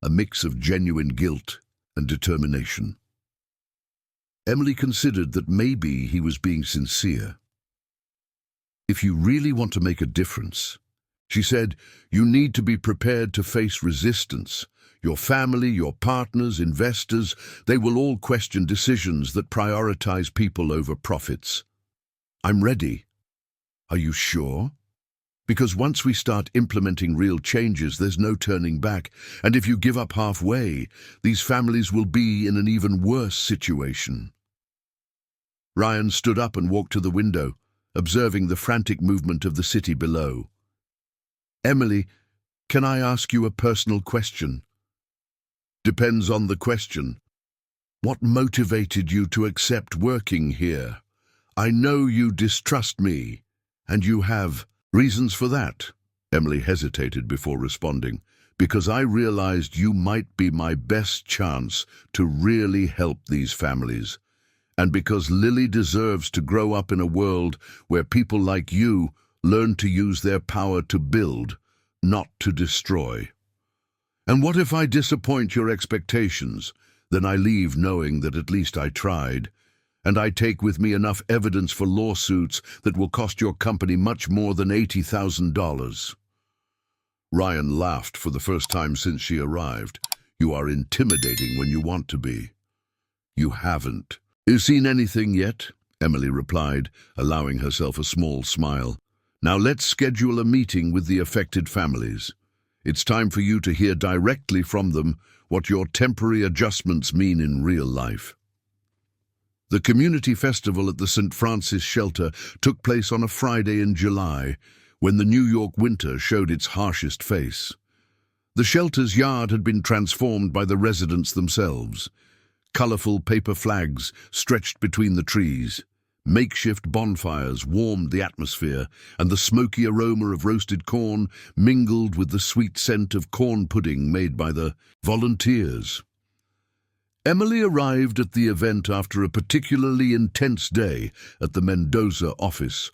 a mix of genuine guilt and determination. Emily considered that maybe he was being sincere. "If you really want to make a difference," she said, "you need to be prepared to face resistance. Your family, your partners, investors, they will all question decisions that prioritize people over profits." "I'm ready." "Are you sure?" "Because once we start implementing real changes, there's no turning back. And if you give up halfway, these families will be in an even worse situation." Ryan stood up and walked to the window, observing the frantic movement of the city below. "Emily, can I ask you a personal question?" "Depends on the question." "What motivated you to accept working here? I know you distrust me, and you have reasons for that." Emily hesitated before responding. Because I realized you might be my best chance to really help these families. And because Lily deserves to grow up in a world where people like you learn to use their power to build, not to destroy. And what if I disappoint your expectations? Then I leave knowing that at least I tried. And I take with me enough evidence for lawsuits that will cost your company much more than $80,000. Ryan laughed for the first time since she arrived. You are intimidating when you want to be. You haven't. You seen anything yet? Emily replied, allowing herself a small smile. Now let's schedule a meeting with the affected families. It's time for you to hear directly from them what your temporary adjustments mean in real life. The community festival at the St. Francis shelter took place on a Friday in July, when the New York winter showed its harshest face. The shelter's yard had been transformed by the residents themselves. Colorful paper flags stretched between the trees. Makeshift bonfires warmed the atmosphere, and the smoky aroma of roasted corn mingled with the sweet scent of corn pudding made by the volunteers. Emily arrived at the event after a particularly intense day at the Mendoza office,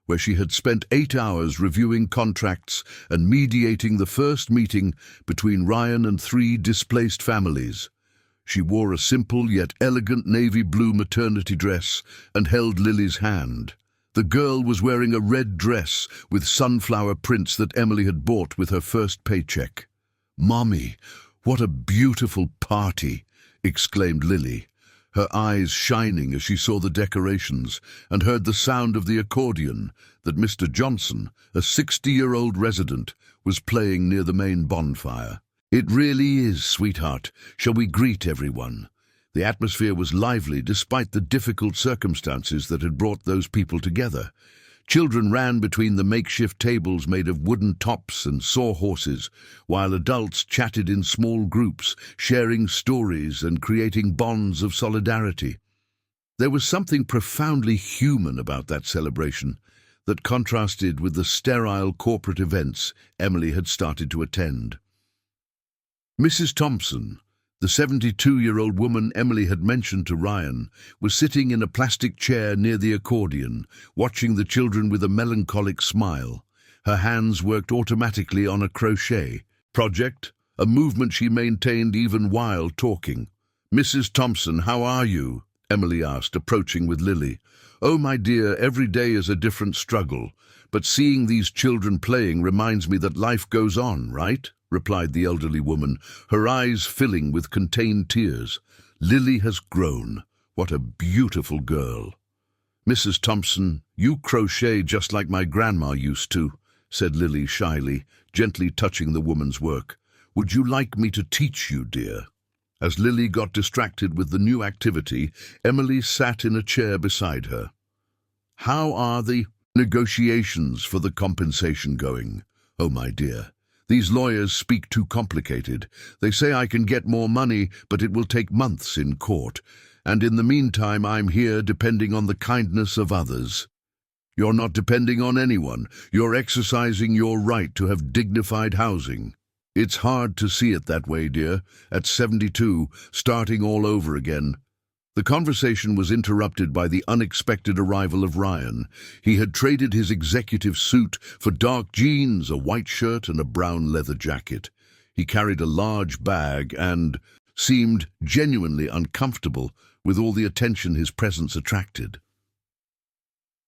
where she had spent 8 hours reviewing contracts and mediating the first meeting between Ryan and 3 displaced families. She wore a simple yet elegant navy blue maternity dress and held Lily's hand. The girl was wearing a red dress with sunflower prints that Emily had bought with her first paycheck. "Mommy, what a beautiful party!" exclaimed Lily, her eyes shining as she saw the decorations and heard the sound of the accordion that Mr. Johnson, a 60-year-old resident, was playing near the main bonfire. "It really is, sweetheart. Shall we greet everyone?" The atmosphere was lively despite the difficult circumstances that had brought those people together. Children ran between the makeshift tables made of wooden tops and sawhorses, while adults chatted in small groups, sharing stories and creating bonds of solidarity. There was something profoundly human about that celebration that contrasted with the sterile corporate events Emily had started to attend. Mrs. Thompson, the 72-year-old woman Emily had mentioned to Ryan, was sitting in a plastic chair near the accordion, watching the children with a melancholic smile. Her hands worked automatically on a crochet project, a movement she maintained even while talking. "Mrs. Thompson, how are you?" Emily asked, approaching with Lily. "Oh, my dear, every day is a different struggle, but seeing these children playing reminds me that life goes on, right?" replied the elderly woman, her eyes filling with contained tears. "Lily has grown. What a beautiful girl." "Mrs. Thompson, you crochet just like my grandma used to," said Lily shyly, gently touching the woman's work. "Would you like me to teach you, dear?" As Lily got distracted with the new activity, Emily sat in a chair beside her. "How are the negotiations for the compensation going?" "Oh, my dear, these lawyers speak too complicated. They say I can get more money, but it will take months in court. And in the meantime, I'm here depending on the kindness of others." "You're not depending on anyone. You're exercising your right to have dignified housing." "It's hard to see it that way, dear. At 72, starting all over again." The conversation was interrupted by the unexpected arrival of Ryan. He had traded his executive suit for dark jeans, a white shirt, and a brown leather jacket. He carried a large bag and seemed genuinely uncomfortable with all the attention his presence attracted.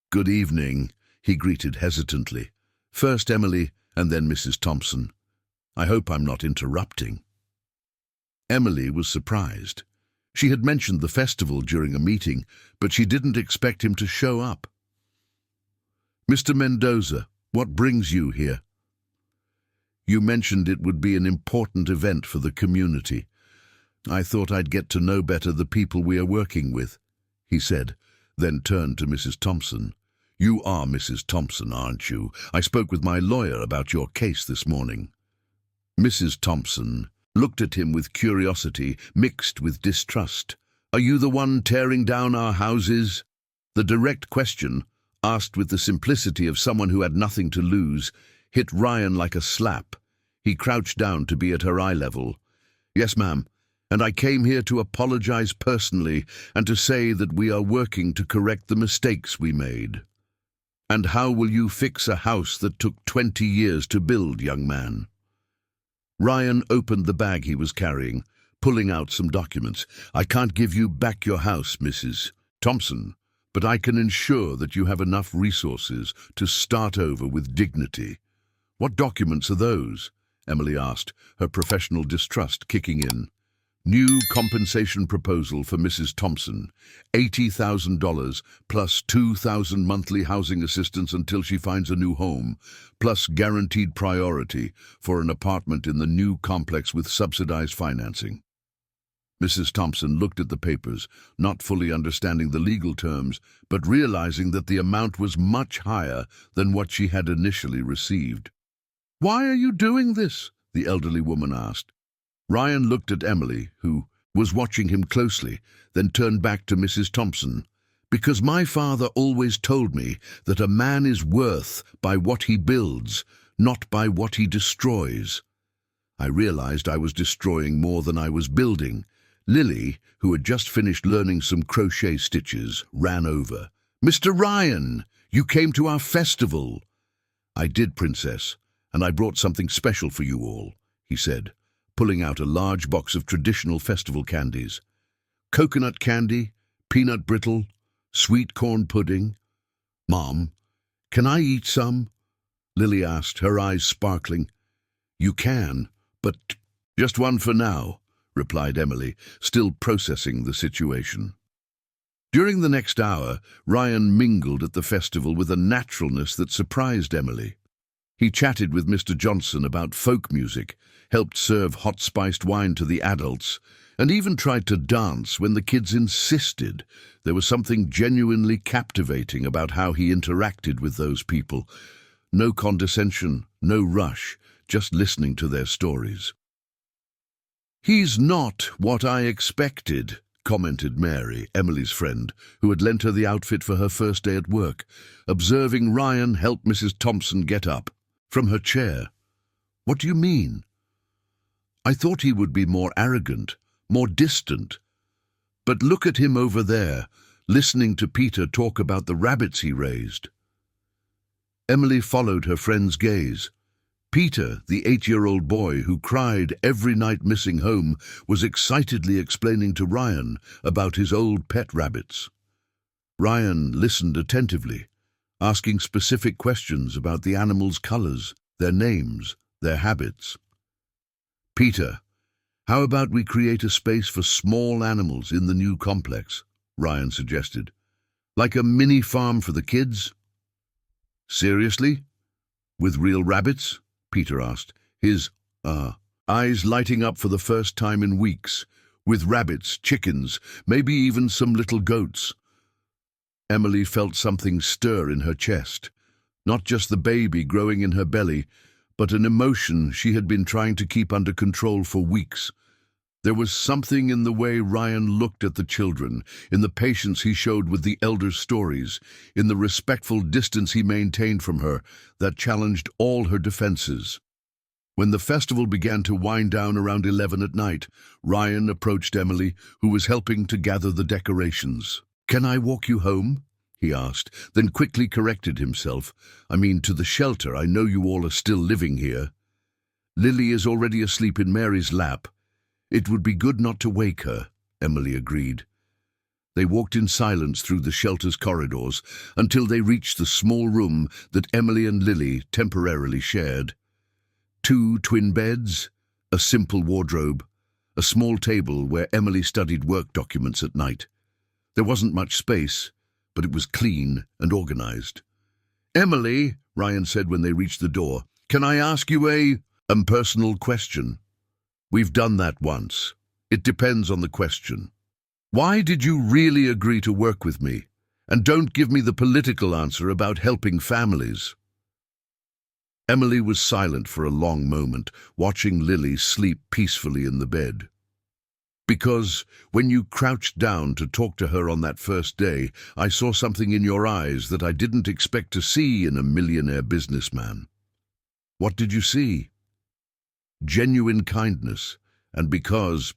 "Good evening," he greeted hesitantly. "First Emily, and then Mrs. Thompson. I hope I'm not interrupting." Emily was surprised. She had mentioned the festival during a meeting, but she didn't expect him to show up. "Mr. Mendoza, what brings you here?" "You mentioned it would be an important event for the community. I thought I'd get to know better the people we are working with," he said, then turned to Mrs. Thompson. "You are Mrs. Thompson, aren't you? I spoke with my lawyer about your case this morning." Mrs. Thompson looked at him with curiosity mixed with distrust. "Are you the one tearing down our houses?" The direct question, asked with the simplicity of someone who had nothing to lose, hit Ryan like a slap. He crouched down to be at her eye level. "Yes, ma'am, and I came here to apologize personally and to say that we are working to correct the mistakes we made." "And how will you fix a house that took 20 years to build, young man?" Ryan opened the bag he was carrying, pulling out some documents. "I can't give you back your house, Mrs. Thompson, but I can ensure that you have enough resources to start over with dignity." "What documents are those?" Emily asked, her professional distrust kicking in. "New compensation proposal for Mrs. Thompson, $80,000 plus 2,000 monthly housing assistance until she finds a new home, plus guaranteed priority for an apartment in the new complex with subsidized financing." Mrs. Thompson looked at the papers, not fully understanding the legal terms, but realizing that the amount was much higher than what she had initially received. "Why are you doing this?" the elderly woman asked. Ryan looked at Emily, who was watching him closely, then turned back to Mrs. Thompson. "Because my father always told me that a man is worth by what he builds, not by what he destroys." I realized I was destroying more than I was building. Lily, who had just finished learning some crochet stitches, ran over. "Mr. Ryan, you came to our festival." "I did, Princess, and I brought something special for you all," he said, pulling out a large box of traditional festival candies. "Coconut candy, peanut brittle, sweet corn pudding." "Mom, can I eat some?" Lily asked, her eyes sparkling. "You can, but just one for now," replied Emily, still processing the situation. During the next hour, Ryan mingled at the festival with a naturalness that surprised Emily. He chatted with Mr. Johnson about folk music, helped serve hot-spiced wine to the adults, and even tried to dance when the kids insisted. There was something genuinely captivating about how he interacted with those people. No condescension, no rush, just listening to their stories. "He's not what I expected," commented Mary, Emily's friend, who had lent her the outfit for her first day at work, observing Ryan help Mrs. Thompson get up from her chair. "What do you mean?" "I thought he would be more arrogant, more distant. But look at him over there, listening to Peter talk about the rabbits he raised." Emily followed her friend's gaze. Peter, the 8-year-old boy who cried every night missing home, was excitedly explaining to Ryan about his old pet rabbits. Ryan listened attentively, asking specific questions about the animals' colors, their names, their habits. "Peter, how about we create a space for small animals in the new complex?" Ryan suggested. "Like a mini farm for the kids?" "Seriously? With real rabbits?" Peter asked, his eyes lighting up for the first time in weeks. "With rabbits, chickens, maybe even some little goats." Emily felt something stir in her chest, not just the baby growing in her belly, but an emotion she had been trying to keep under control for weeks. There was something in the way Ryan looked at the children, in the patience he showed with the elders' stories, in the respectful distance he maintained from her, that challenged all her defenses. When the festival began to wind down around 11 at night, Ryan approached Emily, who was helping to gather the decorations. "Can I walk you home?" he asked, then quickly corrected himself. "I mean, to the shelter. I know you all are still living here." "Lily is already asleep in Mary's lap. It would be good not to wake her," Emily agreed. They walked in silence through the shelter's corridors until they reached the small room that Emily and Lily temporarily shared. 2 twin beds, a simple wardrobe, a small table where Emily studied work documents at night. There wasn't much space, but it was clean and organized. "Emily," Ryan said when they reached the door, "can I ask you a impersonal question?" "We've done that once. It depends on the question. Why did you really agree to work with me? And don't give me the political answer about helping families." Emily was silent for a long moment, watching Lily sleep peacefully in the bed. "Because when you crouched down to talk to her on that first day, I saw something in your eyes that I didn't expect to see in a millionaire businessman." What did you see? Genuine kindness, and because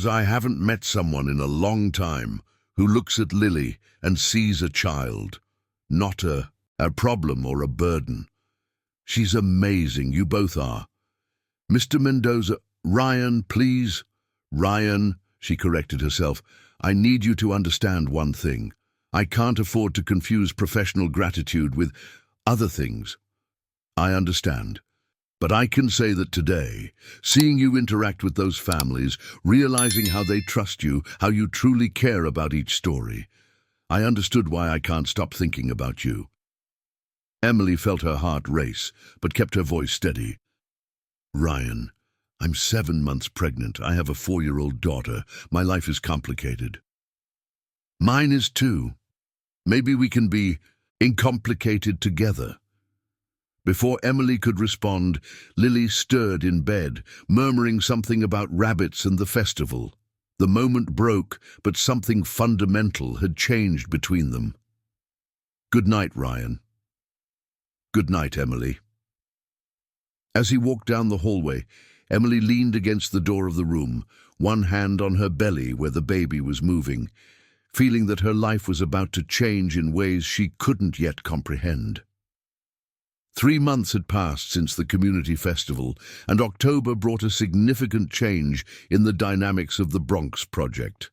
I haven't met someone in a long time who looks at Lily and sees a child, not a problem or a burden. She's amazing, you both are. Mr. Mendoza, Ryan, please. Ryan, she corrected herself, I need you to understand one thing. I can't afford to confuse professional gratitude with other things. I understand. But I can say that today, seeing you interact with those families, realizing how they trust you, how you truly care about each story, I understood why I can't stop thinking about you. Emily felt her heart race, but kept her voice steady. Ryan, I'm 7 months pregnant. I have a 4-year-old daughter. My life is complicated. Mine is too. Maybe we can be incomplicated together. Before Emily could respond, Lily stirred in bed, murmuring something about rabbits and the festival. The moment broke, but something fundamental had changed between them. Good night, Ryan. Good night, Emily. As he walked down the hallway, Emily leaned against the door of the room, one hand on her belly where the baby was moving, feeling that her life was about to change in ways she couldn't yet comprehend. 3 months had passed since the community festival, and October brought a significant change in the dynamics of the Bronx Project.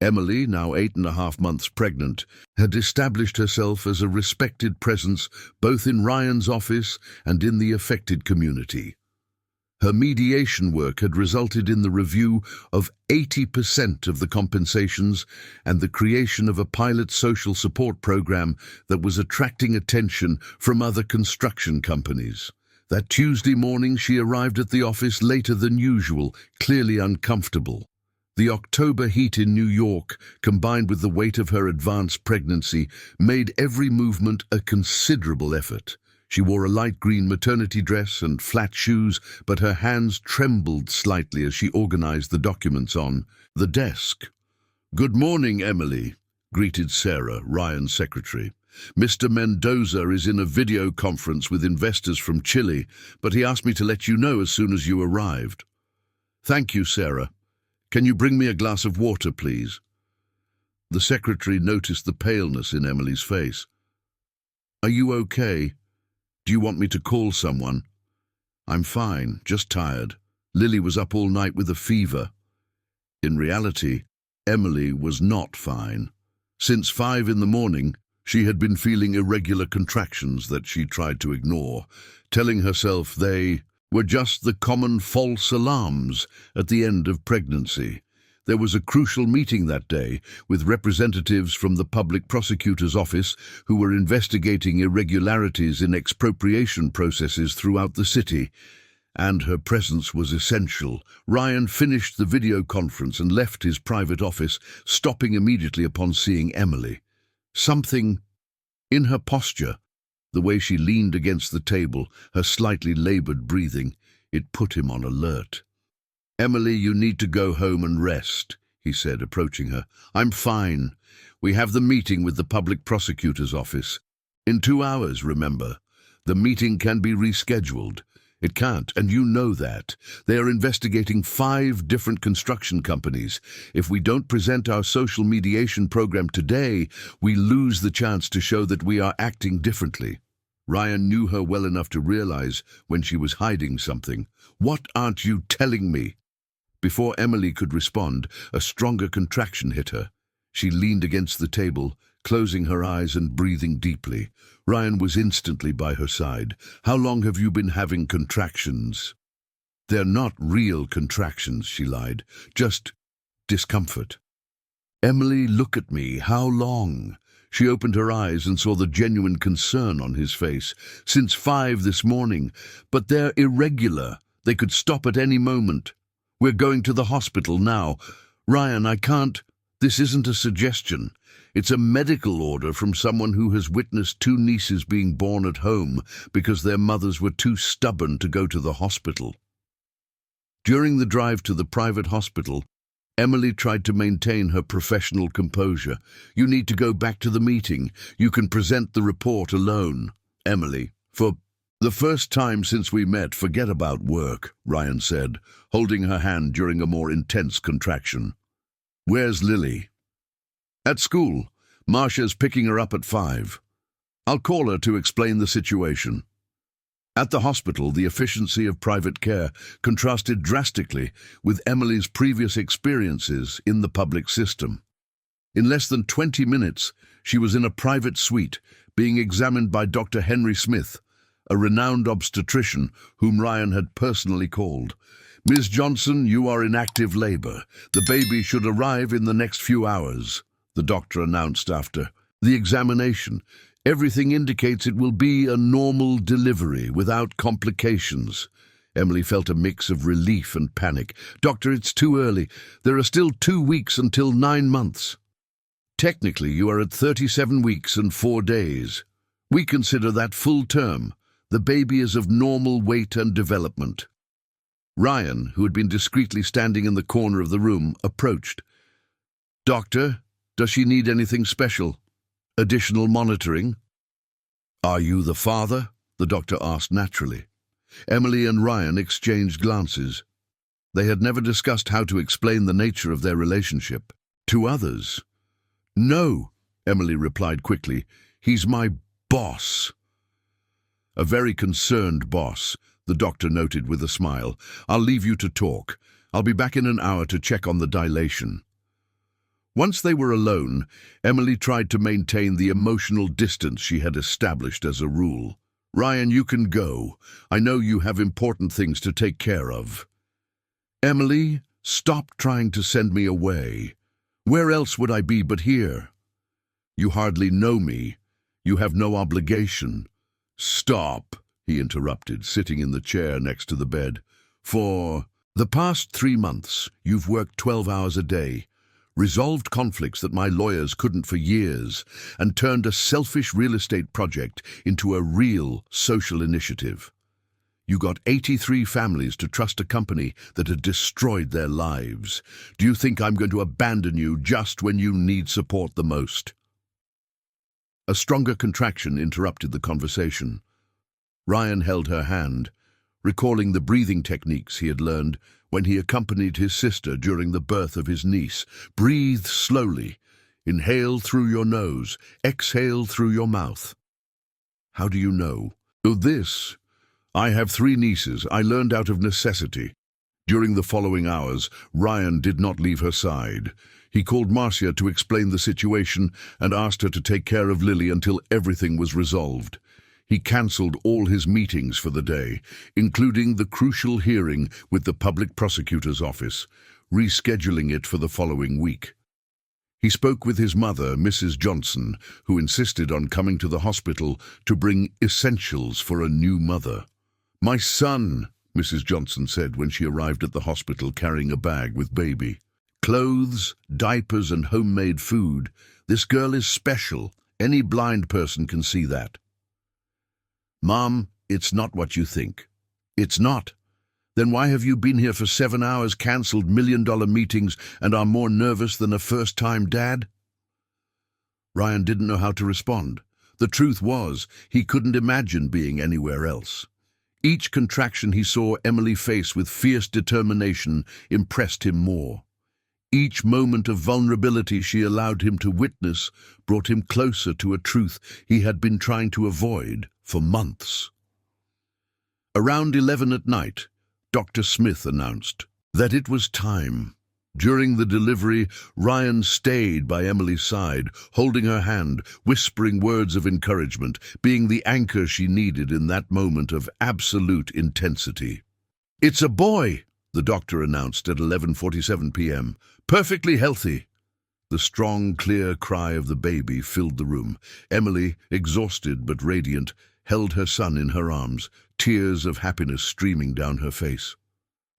Emily, now 8.5 months pregnant, had established herself as a respected presence both in Ryan's office and in the affected community. Her mediation work had resulted in the review of 80% of the compensations and the creation of a pilot social support program that was attracting attention from other construction companies. That Tuesday morning she arrived at the office later than usual, clearly uncomfortable. The October heat in New York, combined with the weight of her advanced pregnancy, made every movement a considerable effort. She wore a light green maternity dress and flat shoes, but her hands trembled slightly as she organized the documents on the desk. "Good morning, Emily," greeted Sarah, Ryan's secretary. "Mr. Mendoza is in a video conference with investors from Chile, but he asked me to let you know as soon as you arrived." "Thank you, Sarah. Can you bring me a glass of water, please?" The secretary noticed the paleness in Emily's face. "Are you okay? Do you want me to call someone?" "I'm fine, just tired. Lily was up all night with a fever." In reality, Emily was not fine. Since 5 in the morning, she had been feeling irregular contractions that she tried to ignore, telling herself they were just the common false alarms at the end of pregnancy. There was a crucial meeting that day with representatives from the public prosecutor's office who were investigating irregularities in expropriation processes throughout the city, and her presence was essential. Ryan finished the video conference and left his private office, stopping immediately upon seeing Emily. Something in her posture, the way she leaned against the table, her slightly labored breathing, it put him on alert. "Emily, you need to go home and rest," he said, approaching her. "I'm fine. We have the meeting with the public prosecutor's office. In 2 hours, remember. The meeting can be rescheduled." "It can't, and you know that. They are investigating 5 different construction companies. If we don't present our social mediation program today, we lose the chance to show that we are acting differently." Ryan knew her well enough to realize when she was hiding something. "What aren't you telling me?" Before Emily could respond, a stronger contraction hit her. She leaned against the table, closing her eyes and breathing deeply. Ryan was instantly by her side. "How long have you been having contractions?" "They're not real contractions," she lied. "Just discomfort." "Emily, look at me. How long?" She opened her eyes and saw the genuine concern on his face. "Since 5 this morning. But they're irregular. They could stop at any moment. We're going to the hospital now. Ryan, I can't. This isn't a suggestion. It's a medical order from someone who has witnessed 2 nieces being born at home because their mothers were too stubborn to go to the hospital." During the drive to the private hospital, Emily tried to maintain her professional composure. "You need to go back to the meeting. You can present the report alone." "Emily, for The first time since we met, forget about work, Ryan said, holding her hand during a more intense contraction. Where's Lily? At school. Marcia's picking her up at 5. I'll call her to explain the situation. At the hospital, the efficiency of private care contrasted drastically with Emily's previous experiences in the public system. In less than 20 minutes, she was in a private suite, being examined by Dr. Henry Smith, a renowned obstetrician whom Ryan had personally called. Ms. Johnson, you are in active labor. The baby should arrive in the next few hours, the doctor announced after the examination. Everything indicates it will be a normal delivery without complications. Emily felt a mix of relief and panic. Doctor, it's too early. There are still 2 weeks until 9 months. Technically, you are at 37 weeks and 4 days. We consider that full term. The baby is of normal weight and development. Ryan, who had been discreetly standing in the corner of the room, approached. Doctor, does she need anything special? Additional monitoring? Are you the father? The doctor asked naturally. Emily and Ryan exchanged glances. They had never discussed how to explain the nature of their relationship to others. No, Emily replied quickly. He's my boss. A very concerned boss, the doctor noted with a smile. I'll leave you to talk. I'll be back in an hour to check on the dilation. Once they were alone, Emily tried to maintain the emotional distance she had established as a rule. Ryan, you can go. I know you have important things to take care of. Emily, stop trying to send me away. Where else would I be but here? You hardly know me. You have no obligation. Stop, he interrupted, sitting in the chair next to the bed. For the past 3 months, you've worked 12 hours a day, resolved conflicts that my lawyers couldn't for years, and turned a selfish real estate project into a real social initiative. You got 83 families to trust a company that had destroyed their lives. Do you think I'm going to abandon you just when you need support the most? A stronger contraction interrupted the conversation. Ryan held her hand, recalling the breathing techniques he had learned when he accompanied his sister during the birth of his niece. Breathe slowly. Inhale through your nose. Exhale through your mouth. How do you know? Oh, this. I have 3 nieces. I learned out of necessity. During the following hours, Ryan did not leave her side. He called Marcia to explain the situation and asked her to take care of Lily until everything was resolved. He cancelled all his meetings for the day, including the crucial hearing with the public prosecutor's office, rescheduling it for the following week. He spoke with his mother, Mrs. Johnson, who insisted on coming to the hospital to bring essentials for a new mother. My son, Mrs. Johnson said when she arrived at the hospital carrying a bag with baby. Clothes, diapers and homemade food. This girl is special. Any blind person can see that. Mom, it's not what you think. It's not. Then why have you been here for 7 hours, cancelled $1 million meetings, and are more nervous than a first-time dad? Ryan didn't know how to respond. The truth was, he couldn't imagine being anywhere else. Each contraction he saw Emily face with fierce determination impressed him more. Each moment of vulnerability she allowed him to witness brought him closer to a truth he had been trying to avoid for months. Around 11 at night, Dr. Smith announced that it was time. During the delivery, Ryan stayed by Emily's side, holding her hand, whispering words of encouragement, being the anchor she needed in that moment of absolute intensity. It's a boy, the doctor announced at 11:47 p.m. Perfectly healthy. The strong, clear cry of the baby filled the room. Emily, exhausted but radiant, held her son in her arms, tears of happiness streaming down her face.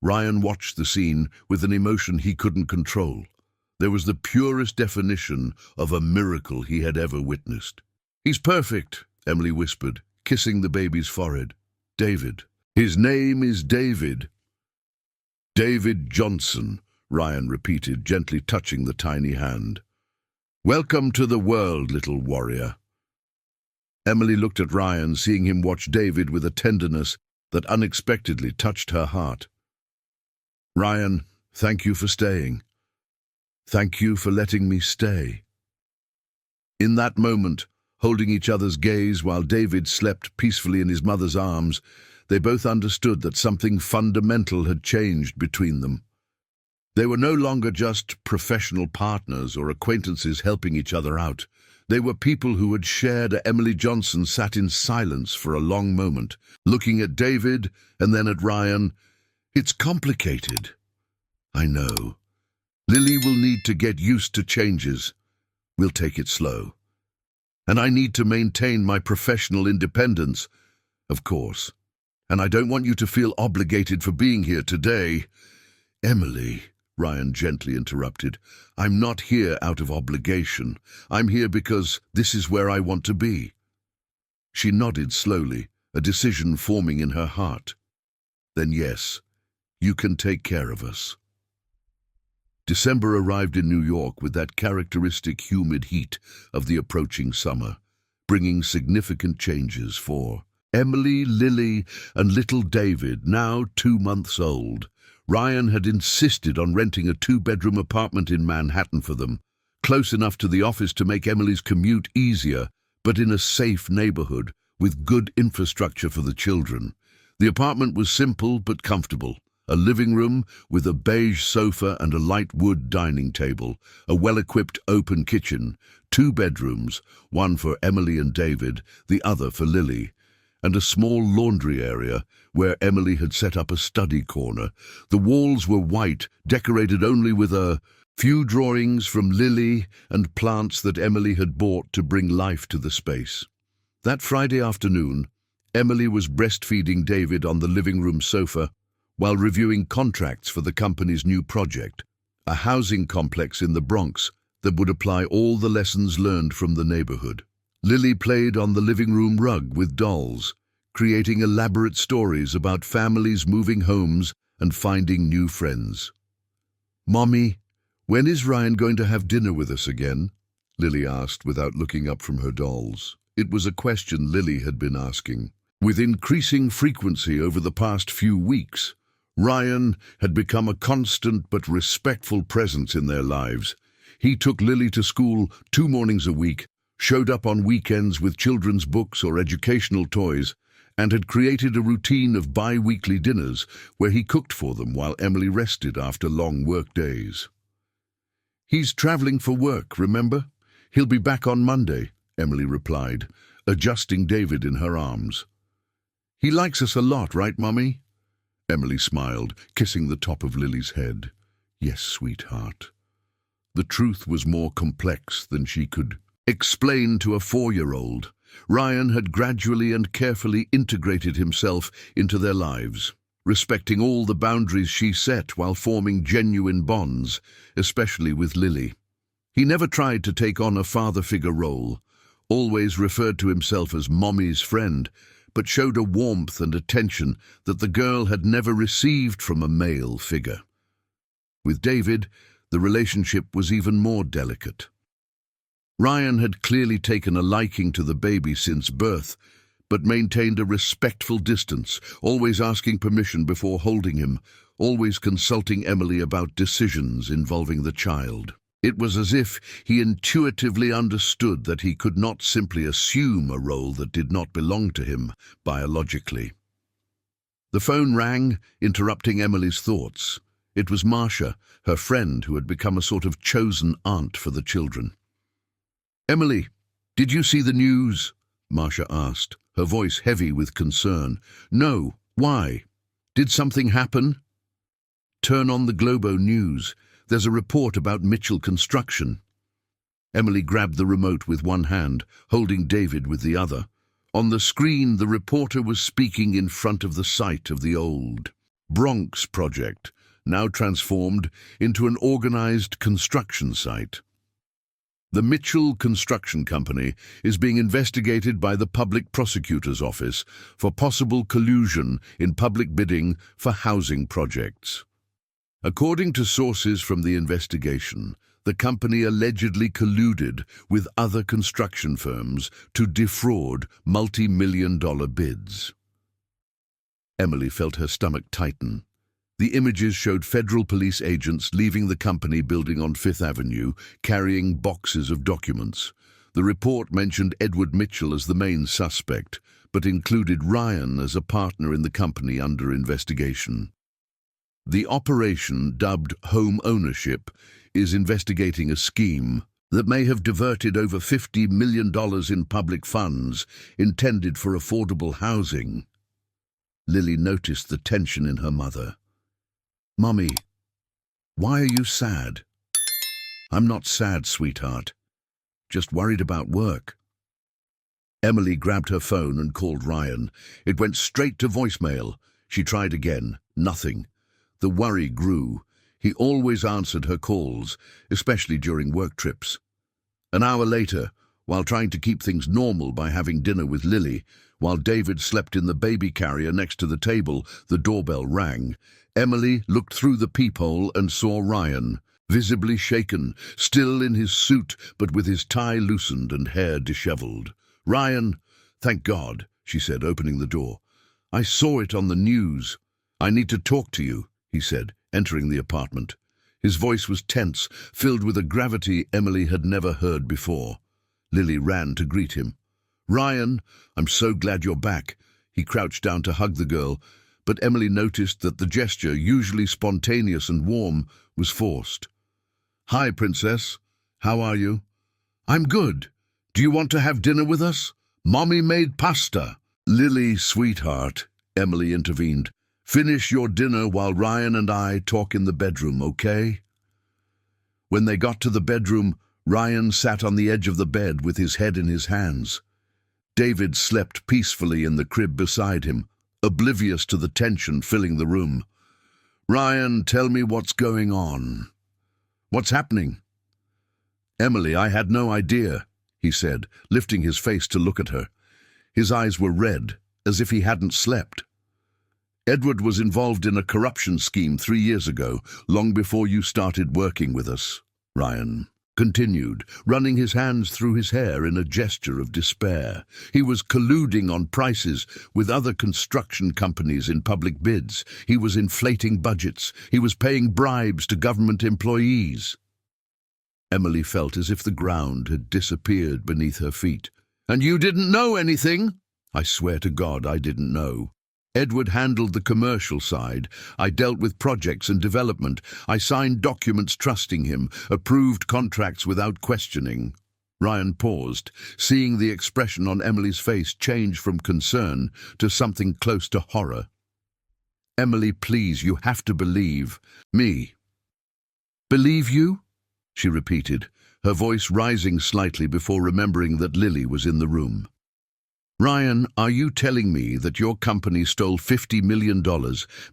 Ryan watched the scene with an emotion he couldn't control. There was the purest definition of a miracle he had ever witnessed. He's perfect, Emily whispered, kissing the baby's forehead. David. His name is David. David Johnson, Ryan repeated, gently touching the tiny hand. Welcome to the world, little warrior. Emily looked at Ryan, seeing him watch David with a tenderness that unexpectedly touched her heart. "Ryan, thank you for staying. Thank you for letting me stay." In that moment, holding each other's gaze while David slept peacefully in his mother's arms, they both understood that something fundamental had changed between them. They were no longer just professional partners or acquaintances helping each other out. They were people who had shared. Emily Johnson sat in silence for a long moment, looking at David and then at Ryan. "It's complicated. I know. Lily will need to get used to changes. We'll take it slow. And I need to maintain my professional independence, of course. And I don't want you to feel obligated for being here today." "Emily," Ryan gently interrupted, "I'm not here out of obligation. I'm here because this is where I want to be." She nodded slowly, a decision forming in her heart. "Then yes, you can take care of us." December arrived in New York with that characteristic humid heat of the approaching summer, bringing significant changes for Emily, Lily, and little David, now 2 months old. Ryan had insisted on renting a 2-bedroom apartment in Manhattan for them, close enough to the office to make Emily's commute easier, but in a safe neighborhood with good infrastructure for the children. The apartment was simple but comfortable. A living room with a beige sofa and a light wood dining table, a well-equipped open kitchen, 2 bedrooms, one for Emily and David, the other for Lily, and a small laundry area where Emily had set up a study corner. The walls were white, decorated only with a few drawings from Lily and plants that Emily had bought to bring life to the space. That Friday afternoon, Emily was breastfeeding David on the living room sofa while reviewing contracts for the company's new project, a housing complex in the Bronx that would apply all the lessons learned from the neighborhood. Lily played on the living room rug with dolls, creating elaborate stories about families moving homes and finding new friends. "Mommy, when is Ryan going to have dinner with us again?" Lily asked without looking up from her dolls. It was a question Lily had been asking. With increasing frequency over the past few weeks, Ryan had become a constant but respectful presence in their lives. He took Lily to school 2 mornings a week, showed up on weekends with children's books or educational toys, and had created a routine of bi-weekly dinners where he cooked for them while Emily rested after long work days. "He's traveling for work, remember? He'll be back on Monday," Emily replied, adjusting David in her arms. "He likes us a lot, right, Mummy?" Emily smiled, kissing the top of Lily's head. "Yes, sweetheart." The truth was more complex than she could explain to a 4-year-old. Ryan had gradually and carefully integrated himself into their lives, respecting all the boundaries she set while forming genuine bonds, especially with Lily. He never tried to take on a father figure role, always referred to himself as Mommy's friend, but showed a warmth and attention that the girl had never received from a male figure. With David, the relationship was even more delicate. Ryan had clearly taken a liking to the baby since birth, but maintained a respectful distance, always asking permission before holding him, always consulting Emily about decisions involving the child. It was as if he intuitively understood that he could not simply assume a role that did not belong to him biologically. The phone rang, interrupting Emily's thoughts. It was Marcia, her friend, who had become a sort of chosen aunt for the children. "Emily, did you see the news?" Marcia asked, her voice heavy with concern. "No. Why? Did something happen?" "Turn on the Globo News. There's a report about Mitchell Construction." Emily grabbed the remote with one hand, holding David with the other. On the screen, the reporter was speaking in front of the site of the old Bronx project, now transformed into an organized construction site. The Mitchell Construction Company is being investigated by the Public Prosecutor's Office for possible collusion in public bidding for housing projects. According to sources from the investigation, The company allegedly colluded with other construction firms to defraud multi-million-dollar bids. Emily felt her stomach tighten. The images showed federal police agents leaving the company building on Fifth Avenue, carrying boxes of documents. The report mentioned Edward Mitchell as the main suspect, but included Ryan as a partner in the company under investigation. The operation, dubbed Home Ownership, is investigating a scheme that may have diverted over $50 million in public funds intended for affordable housing. Lily noticed the tension in her mother. "Mommy, why are you sad?" "I'm not sad, sweetheart. Just worried about work." Emily grabbed her phone and called Ryan. It went straight to voicemail. She tried again. Nothing. The worry grew. He always answered her calls, especially during work trips. An hour later, while trying to keep things normal by having dinner with Lily, while David slept in the baby carrier next to the table, the doorbell rang. Emily looked through the peephole and saw Ryan, visibly shaken, still in his suit but with his tie loosened and hair disheveled. "Ryan, thank God," she said, opening the door. "I saw it on the news. I need to talk to you," he said, entering the apartment. His voice was tense, filled with a gravity Emily had never heard before. Lily ran to greet him. "Ryan, I'm so glad you're back." He crouched down to hug the girl, but Emily noticed that the gesture, usually spontaneous and warm, was forced. "Hi, Princess. How are you?" "I'm good. Do you want to have dinner with us? Mommy made pasta." "Lily, sweetheart," Emily intervened. "Finish your dinner while Ryan and I talk in the bedroom, okay?" When they got to the bedroom, Ryan sat on the edge of the bed with his head in his hands. David slept peacefully in the crib beside him, oblivious to the tension filling the room. "Ryan, tell me what's going on. What's happening?" "Emily, I had no idea," he said, lifting his face to look at her. His eyes were red, as if he hadn't slept. "Edward was involved in a corruption scheme 3 years ago, long before you started working with us," Ryan continued, running his hands through his hair in a gesture of despair. "He was colluding on prices with other construction companies in public bids. He was inflating budgets. He was paying bribes to government employees." Emily felt as if the ground had disappeared beneath her feet. "And you didn't know anything?" "I swear to God I didn't know. Edward handled the commercial side. I dealt with projects and development. I signed documents trusting him, approved contracts without questioning." Ryan paused, seeing the expression on Emily's face change from concern to something close to horror. "Emily, please, you have to believe me." "Believe you?" she repeated, her voice rising slightly before remembering that Lily was in the room. "Ryan, are you telling me that your company stole $50 million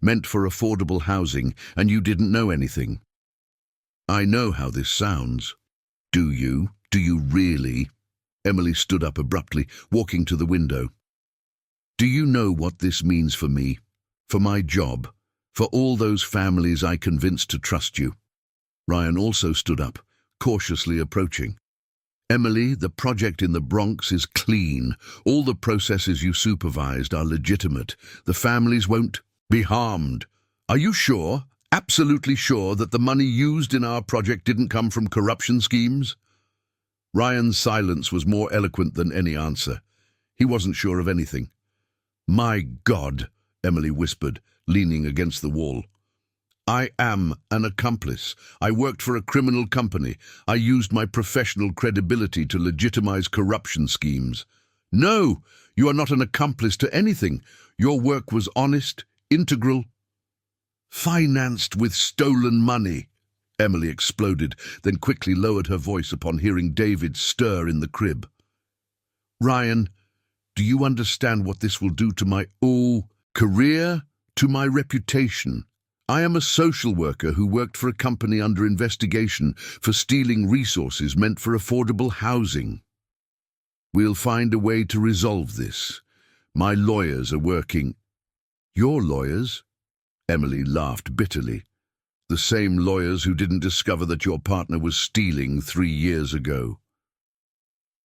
meant for affordable housing and you didn't know anything?" "I know how this sounds." "Do you? Do you really?" Emily stood up abruptly, walking to the window. "Do you know what this means for me? For my job? For all those families I convinced to trust you?" Ryan also stood up, cautiously approaching. "Emily, the project in the Bronx is clean. All the processes you supervised are legitimate. The families won't be harmed." "Are you sure, absolutely sure, that the money used in our project didn't come from corruption schemes?" Ryan's silence was more eloquent than any answer. He wasn't sure of anything. "My God," Emily whispered, leaning against the wall. "I am an accomplice. I worked for a criminal company. I used my professional credibility to legitimize corruption schemes." "No, you are not an accomplice to anything. Your work was honest, integral." "Financed with stolen money," Emily exploded, then quickly lowered her voice upon hearing David stir in the crib. "Ryan, do you understand what this will do to my career, to my reputation? I am a social worker who worked for a company under investigation for stealing resources meant for affordable housing. We'll find a way to resolve this. My lawyers are working." "Your lawyers?" Emily laughed bitterly. The same lawyers who didn't discover that your partner was stealing 3 years ago.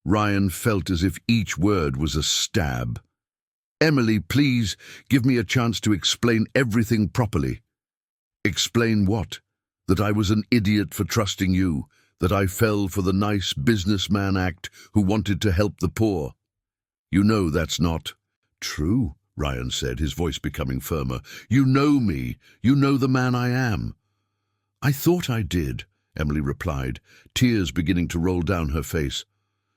Ryan felt as if each word was a stab. Emily, please give me a chance to explain everything properly. Explain what? That I was an idiot for trusting you, that I fell for the nice businessman act who wanted to help the poor. You know that's not true, Ryan said, his voice becoming firmer. You know me. You know the man I am. I thought I did, Emily replied, tears beginning to roll down her face.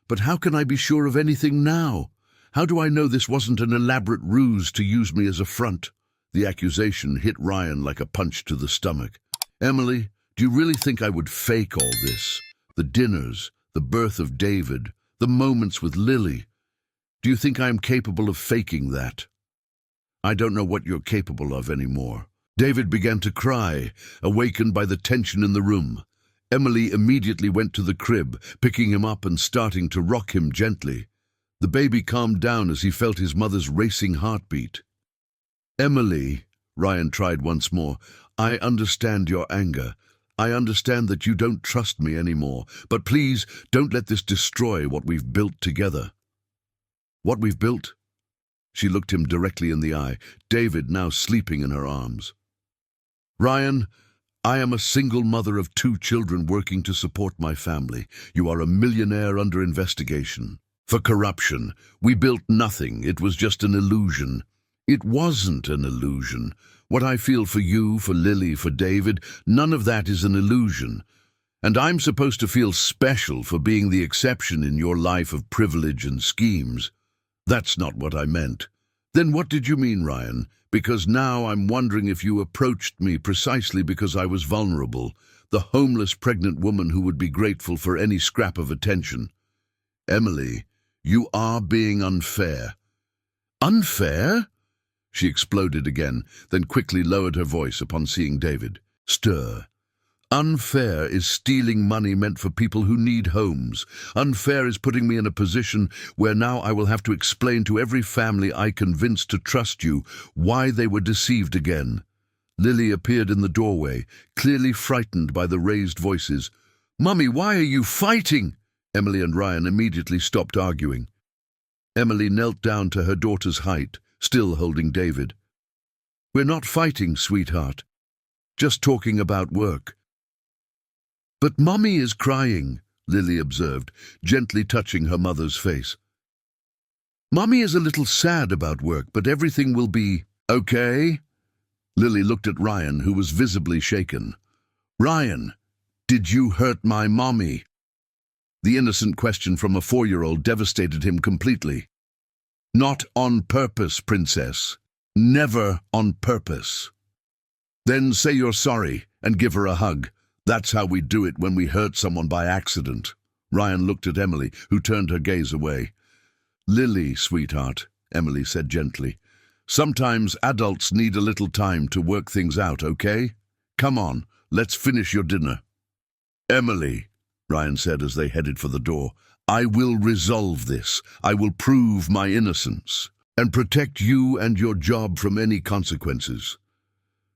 But how can I be sure of anything now? How do I know this wasn't an elaborate ruse to use me as a front? The accusation hit Ryan like a punch to the stomach. Emily, do you really think I would fake all this? The dinners, the birth of David, the moments with Lily. Do you think I am capable of faking that? I don't know what you're capable of anymore. David began to cry, awakened by the tension in the room. Emily immediately went to the crib, picking him up and starting to rock him gently. The baby calmed down as he felt his mother's racing heartbeat. Emily, Ryan tried once more, I understand your anger. I understand that you don't trust me anymore, but please don't let this destroy what we've built together. What we've built? She looked him directly in the eye, David now sleeping in her arms. Ryan, I am a single mother of 2 children working to support my family. You are a millionaire under investigation. For corruption. We built nothing. It was just an illusion. It wasn't an illusion. What I feel for you, for Lily, for David, none of that is an illusion. And I'm supposed to feel special for being the exception in your life of privilege and schemes. That's not what I meant. Then what did you mean, Ryan? Because now I'm wondering if you approached me precisely because I was vulnerable, the homeless pregnant woman who would be grateful for any scrap of attention. Emily, you are being unfair. Unfair? She exploded again, then quickly lowered her voice upon seeing David. Stir. Unfair is stealing money meant for people who need homes. Unfair is putting me in a position where now I will have to explain to every family I convinced to trust you why they were deceived again. Lily appeared in the doorway, clearly frightened by the raised voices. Mummy, why are you fighting? Emily and Ryan immediately stopped arguing. Emily knelt down to her daughter's height, still holding David. We're not fighting, sweetheart. Just talking about work. But Mummy is crying, Lily observed, gently touching her mother's face. Mummy is a little sad about work, but everything will be okay. Lily looked at Ryan, who was visibly shaken. Ryan, did you hurt my mommy? The innocent question from a 4-year-old devastated him completely. Not on purpose, princess. Never on purpose. Then say you're sorry and give her a hug. That's how we do it when we hurt someone by accident. Ryan looked at Emily, who turned her gaze away. Lily, sweetheart, Emily said gently. Sometimes adults need a little time to work things out, okay? Come on, let's finish your dinner. Emily, Ryan said as they headed for the door, I will resolve this. I will prove my innocence and protect you and your job from any consequences.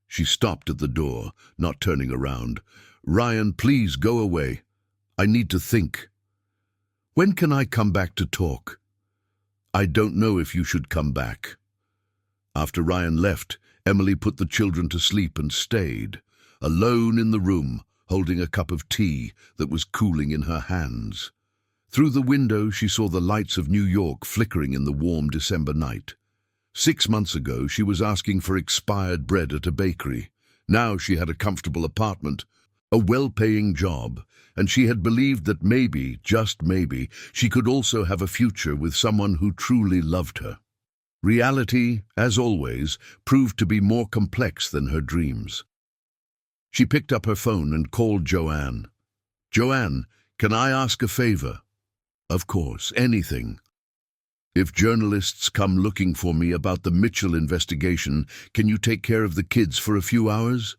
She stopped at the door, not turning around. Ryan, please go away. I need to think. When can I come back to talk? I don't know if you should come back. After Ryan left, Emily put the children to sleep and stayed, alone in the room, holding a cup of tea that was cooling in her hands. Through the window she saw the lights of New York flickering in the warm December night. 6 months ago she was asking for expired bread at a bakery. Now she had a comfortable apartment, a well-paying job, and she had believed that maybe, just maybe, she could also have a future with someone who truly loved her. Reality, as always, proved to be more complex than her dreams. She picked up her phone and called Joanne. Joanne, can I ask a favor? Of course, anything. If journalists come looking for me about the Mitchell investigation, can you take care of the kids for a few hours?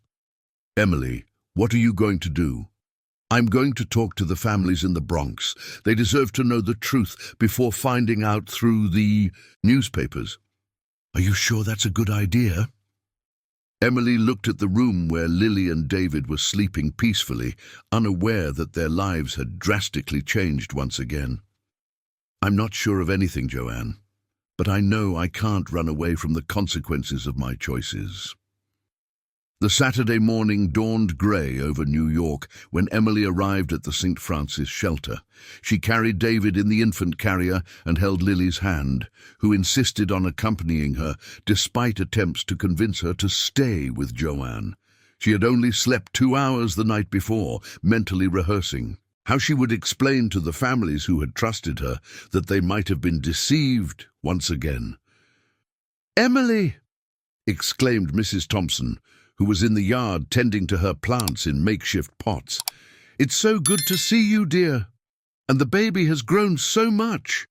Emily, what are you going to do? I'm going to talk to the families in the Bronx. They deserve to know the truth before finding out through the newspapers. Are you sure that's a good idea? Emily looked at the room where Lily and David were sleeping peacefully, unaware that their lives had drastically changed once again. "I'm not sure of anything, Joanne, but I know I can't run away from the consequences of my choices." The Saturday morning dawned grey over New York when Emily arrived at the St. Francis shelter. She carried David in the infant carrier and held Lily's hand, who insisted on accompanying her, despite attempts to convince her to stay with Joanne. She had only slept 2 hours the night before, mentally rehearsing how she would explain to the families who had trusted her that they might have been deceived once again. "Emily!" exclaimed Mrs. Thompson, who was in the yard tending to her plants in makeshift pots. "It's so good to see you, dear. And the baby has grown so much."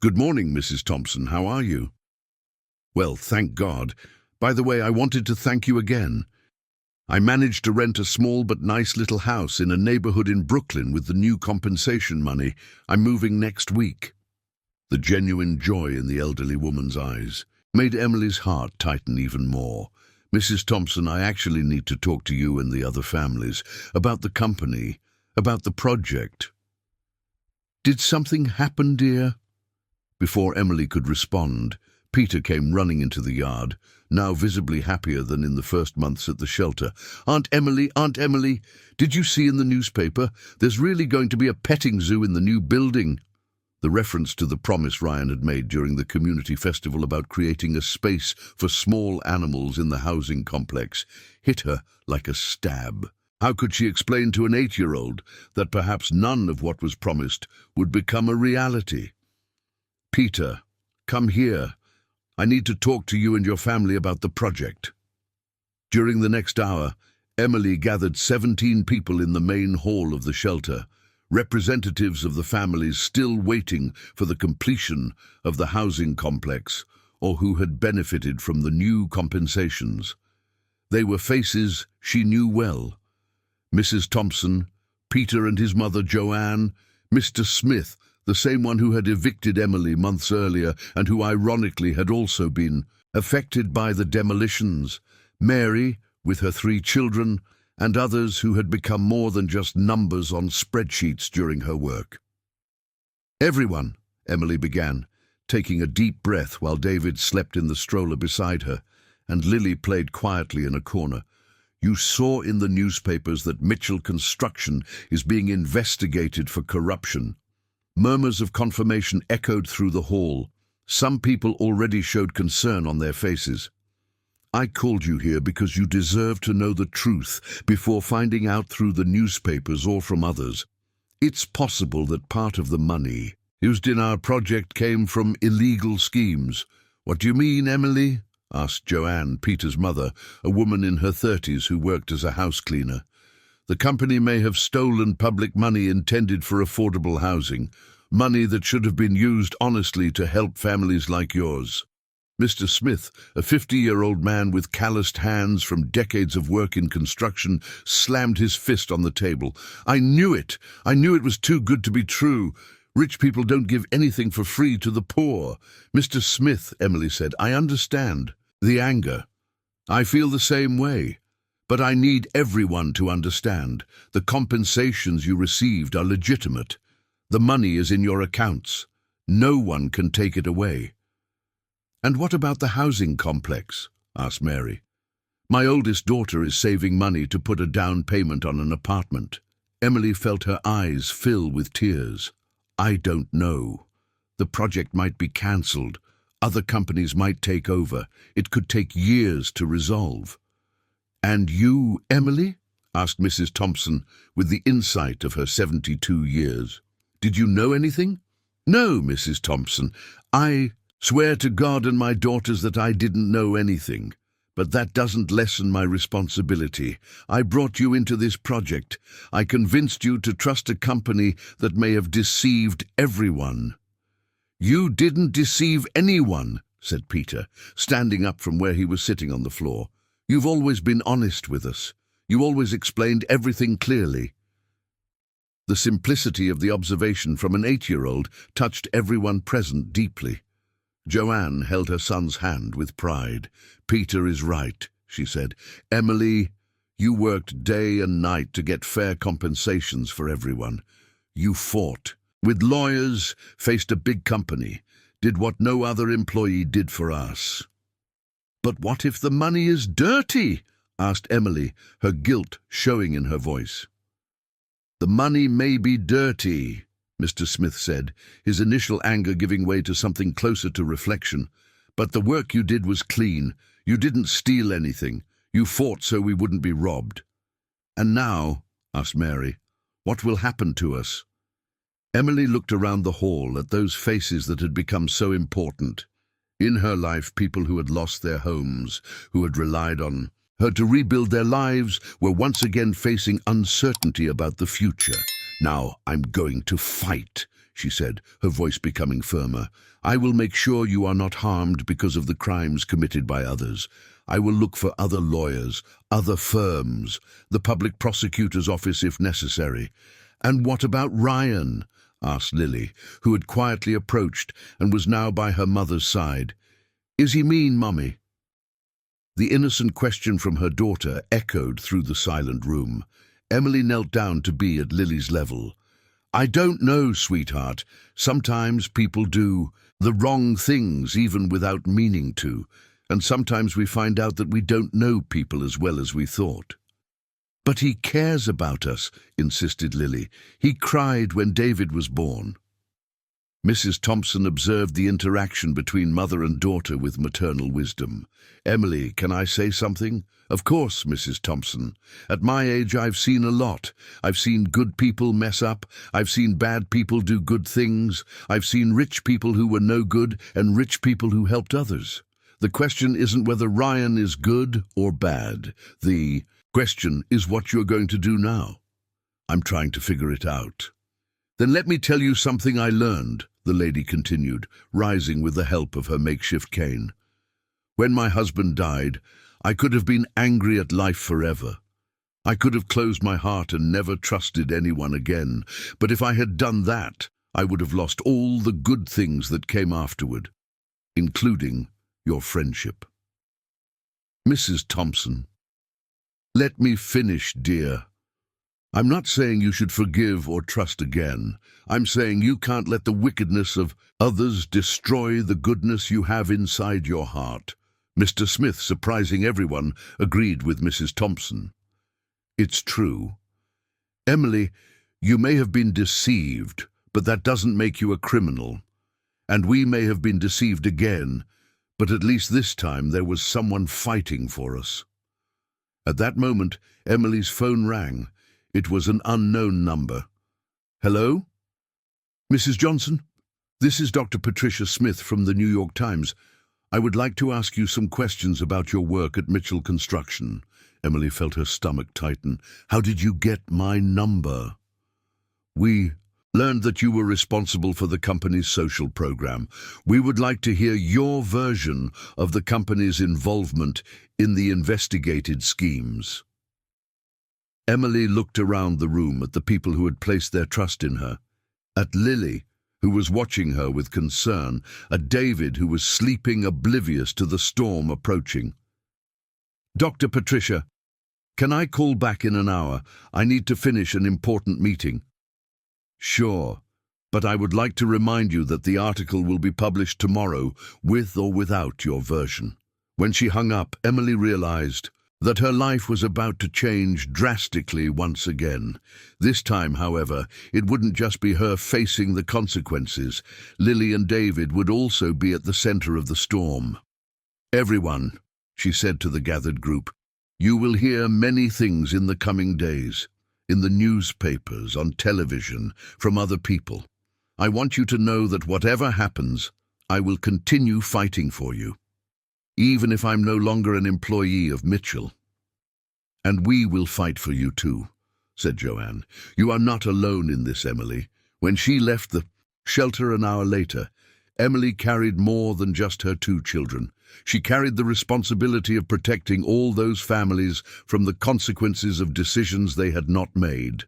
"Good morning, Mrs. Thompson. How are you?" "Well, thank God. By the way, I wanted to thank you again. I managed to rent a small but nice little house in a neighborhood in Brooklyn with the new compensation money. I'm moving next week." The genuine joy in the elderly woman's eyes made Emily's heart tighten even more. "Mrs. Thompson, I actually need to talk to you and the other families about the company, about the project." "Did something happen, dear?" Before Emily could respond, Peter came running into the yard, now visibly happier than in the first months at the shelter. Aunt Emily, did you see in the newspaper? There's really going to be a petting zoo in the new building." The reference to the promise Ryan had made during the community festival about creating a space for small animals in the housing complex hit her like a stab. How could she explain to an 8-year-old that perhaps none of what was promised would become a reality? "Peter, come here. I need to talk to you and your family about the project." During the next hour, Emily gathered 17 people in the main hall of the shelter, representatives of the families still waiting for the completion of the housing complex or who had benefited from the new compensations. They were faces she knew well. Mrs. Thompson, Peter and his mother Joanne, Mr. Smith, the same one who had evicted Emily months earlier and who ironically had also been affected by the demolitions, Mary, with her 3 children, and others who had become more than just numbers on spreadsheets during her work. "Everyone," Emily began, taking a deep breath while David slept in the stroller beside her, and Lily played quietly in a corner. "You saw in the newspapers that Mitchell Construction is being investigated for corruption." Murmurs of confirmation echoed through the hall. Some people already showed concern on their faces. "I called you here because you deserve to know the truth before finding out through the newspapers or from others. It's possible that part of the money used in our project came from illegal schemes." "What do you mean, Emily?" asked Joanne, Peter's mother, a woman in her 30s who worked as a house cleaner. "The company may have stolen public money intended for affordable housing, money that should have been used honestly to help families like yours." Mr. Smith, a 50-year-old man with calloused hands from decades of work in construction, slammed his fist on the table. I knew it! I knew it was too good to be true. Rich people don't give anything for free to the poor." "Mr. Smith," Emily said, "I understand the anger. I feel the same way. But I need everyone to understand. The compensations you received are legitimate. The money is in your accounts. No one can take it away." "And what about the housing complex?" asked Mary. "My oldest daughter is saving money to put a down payment on an apartment." Emily felt her eyes fill with tears. "I don't know. The project might be cancelled. Other companies might take over. It could take years to resolve." "And you, Emily?" asked Mrs. Thompson, with the insight of her 72 years. "Did you know anything?" "No, Mrs. Thompson. I swear to God and my daughters that I didn't know anything. But that doesn't lessen my responsibility. I brought you into this project. I convinced you to trust a company that may have deceived everyone." "You didn't deceive anyone," said Peter, standing up from where he was sitting on the floor. "You've always been honest with us. You always explained everything clearly." The simplicity of the observation from an 8-year-old touched everyone present deeply. Joanne held her son's hand with pride. "Peter is right," she said. "Emily, you worked day and night to get fair compensations for everyone. You fought with lawyers, faced a big company, did what no other employee did for us." "But what if the money is dirty?" asked Emily, her guilt showing in her voice. "The money may be dirty," Mr. Smith said, his initial anger giving way to something closer to reflection. "But the work you did was clean. You didn't steal anything. You fought so we wouldn't be robbed." "And now," asked Mary, "what will happen to us?" Emily looked around the hall at those faces that had become so important. In her life, people who had lost their homes, who had relied on her to rebuild their lives, were once again facing uncertainty about the future. "Now I'm going to fight," she said, her voice becoming firmer. "I will make sure you are not harmed because of the crimes committed by others. I will look for other lawyers, other firms, the public prosecutor's office if necessary." "And what about Ryan?" asked Lily, who had quietly approached and was now by her mother's side. "Is he mean, Mummy?" The innocent question from her daughter echoed through the silent room. Emily knelt down to be at Lily's level. "I don't know, sweetheart. Sometimes people do the wrong things even without meaning to, and sometimes we find out that we don't know people as well as we thought." "But he cares about us," insisted Lily. "He cried when David was born." Mrs. Thompson observed the interaction between mother and daughter with maternal wisdom. "Emily, can I say something?" "Of course, Mrs. Thompson. At my age, I've seen a lot. I've seen good people mess up. I've seen bad people do good things. I've seen rich people who were no good and rich people who helped others. The question isn't whether Ryan is good or bad. The question is what you're going to do now." "I'm trying to figure it out." "Then let me tell you something I learned," the lady continued, rising with the help of her makeshift cane. "When my husband died, I could have been angry at life forever. I could have closed my heart and never trusted anyone again. But if I had done that, I would have lost all the good things that came afterward, including your friendship." "Mrs. Thompson, let me finish, dear. I'm not saying you should forgive or trust again. I'm saying you can't let the wickedness of others destroy the goodness you have inside your heart." Mr. Smith, surprising everyone, agreed with Mrs. Thompson. "It's true. Emily, you may have been deceived, but that doesn't make you a criminal. And we may have been deceived again, but at least this time there was someone fighting for us." At that moment, Emily's phone rang. It was an unknown number. "Hello? Mrs. Johnson? This is Dr. Patricia Smith from the New York Times. I would like to ask you some questions about your work at Mitchell Construction." Emily felt her stomach tighten. "How did you get my number?" "We learned that you were responsible for the company's social program. We would like to hear your version of the company's involvement in the investigated schemes." Emily looked around the room at the people who had placed their trust in her, at Lily, who was watching her with concern, at David, who was sleeping oblivious to the storm approaching. "Dr. Patricia, can I call back in an hour? I need to finish an important meeting." "Sure, but I would like to remind you that the article will be published tomorrow, with or without your version." When she hung up, Emily realized that her life was about to change drastically once again. This time, however, it wouldn't just be her facing the consequences. Lily and David would also be at the center of the storm. "Everyone," she said to the gathered group, "you will hear many things in the coming days, in the newspapers, on television, from other people. I want you to know that whatever happens, I will continue fighting for you, even if I'm no longer an employee of Mitchell. And we will fight for you too," said Joanne. "You are not alone in this, Emily." When she left the shelter an hour later, Emily carried more than just her 2 children. She carried the responsibility of protecting all those families from the consequences of decisions they had not made,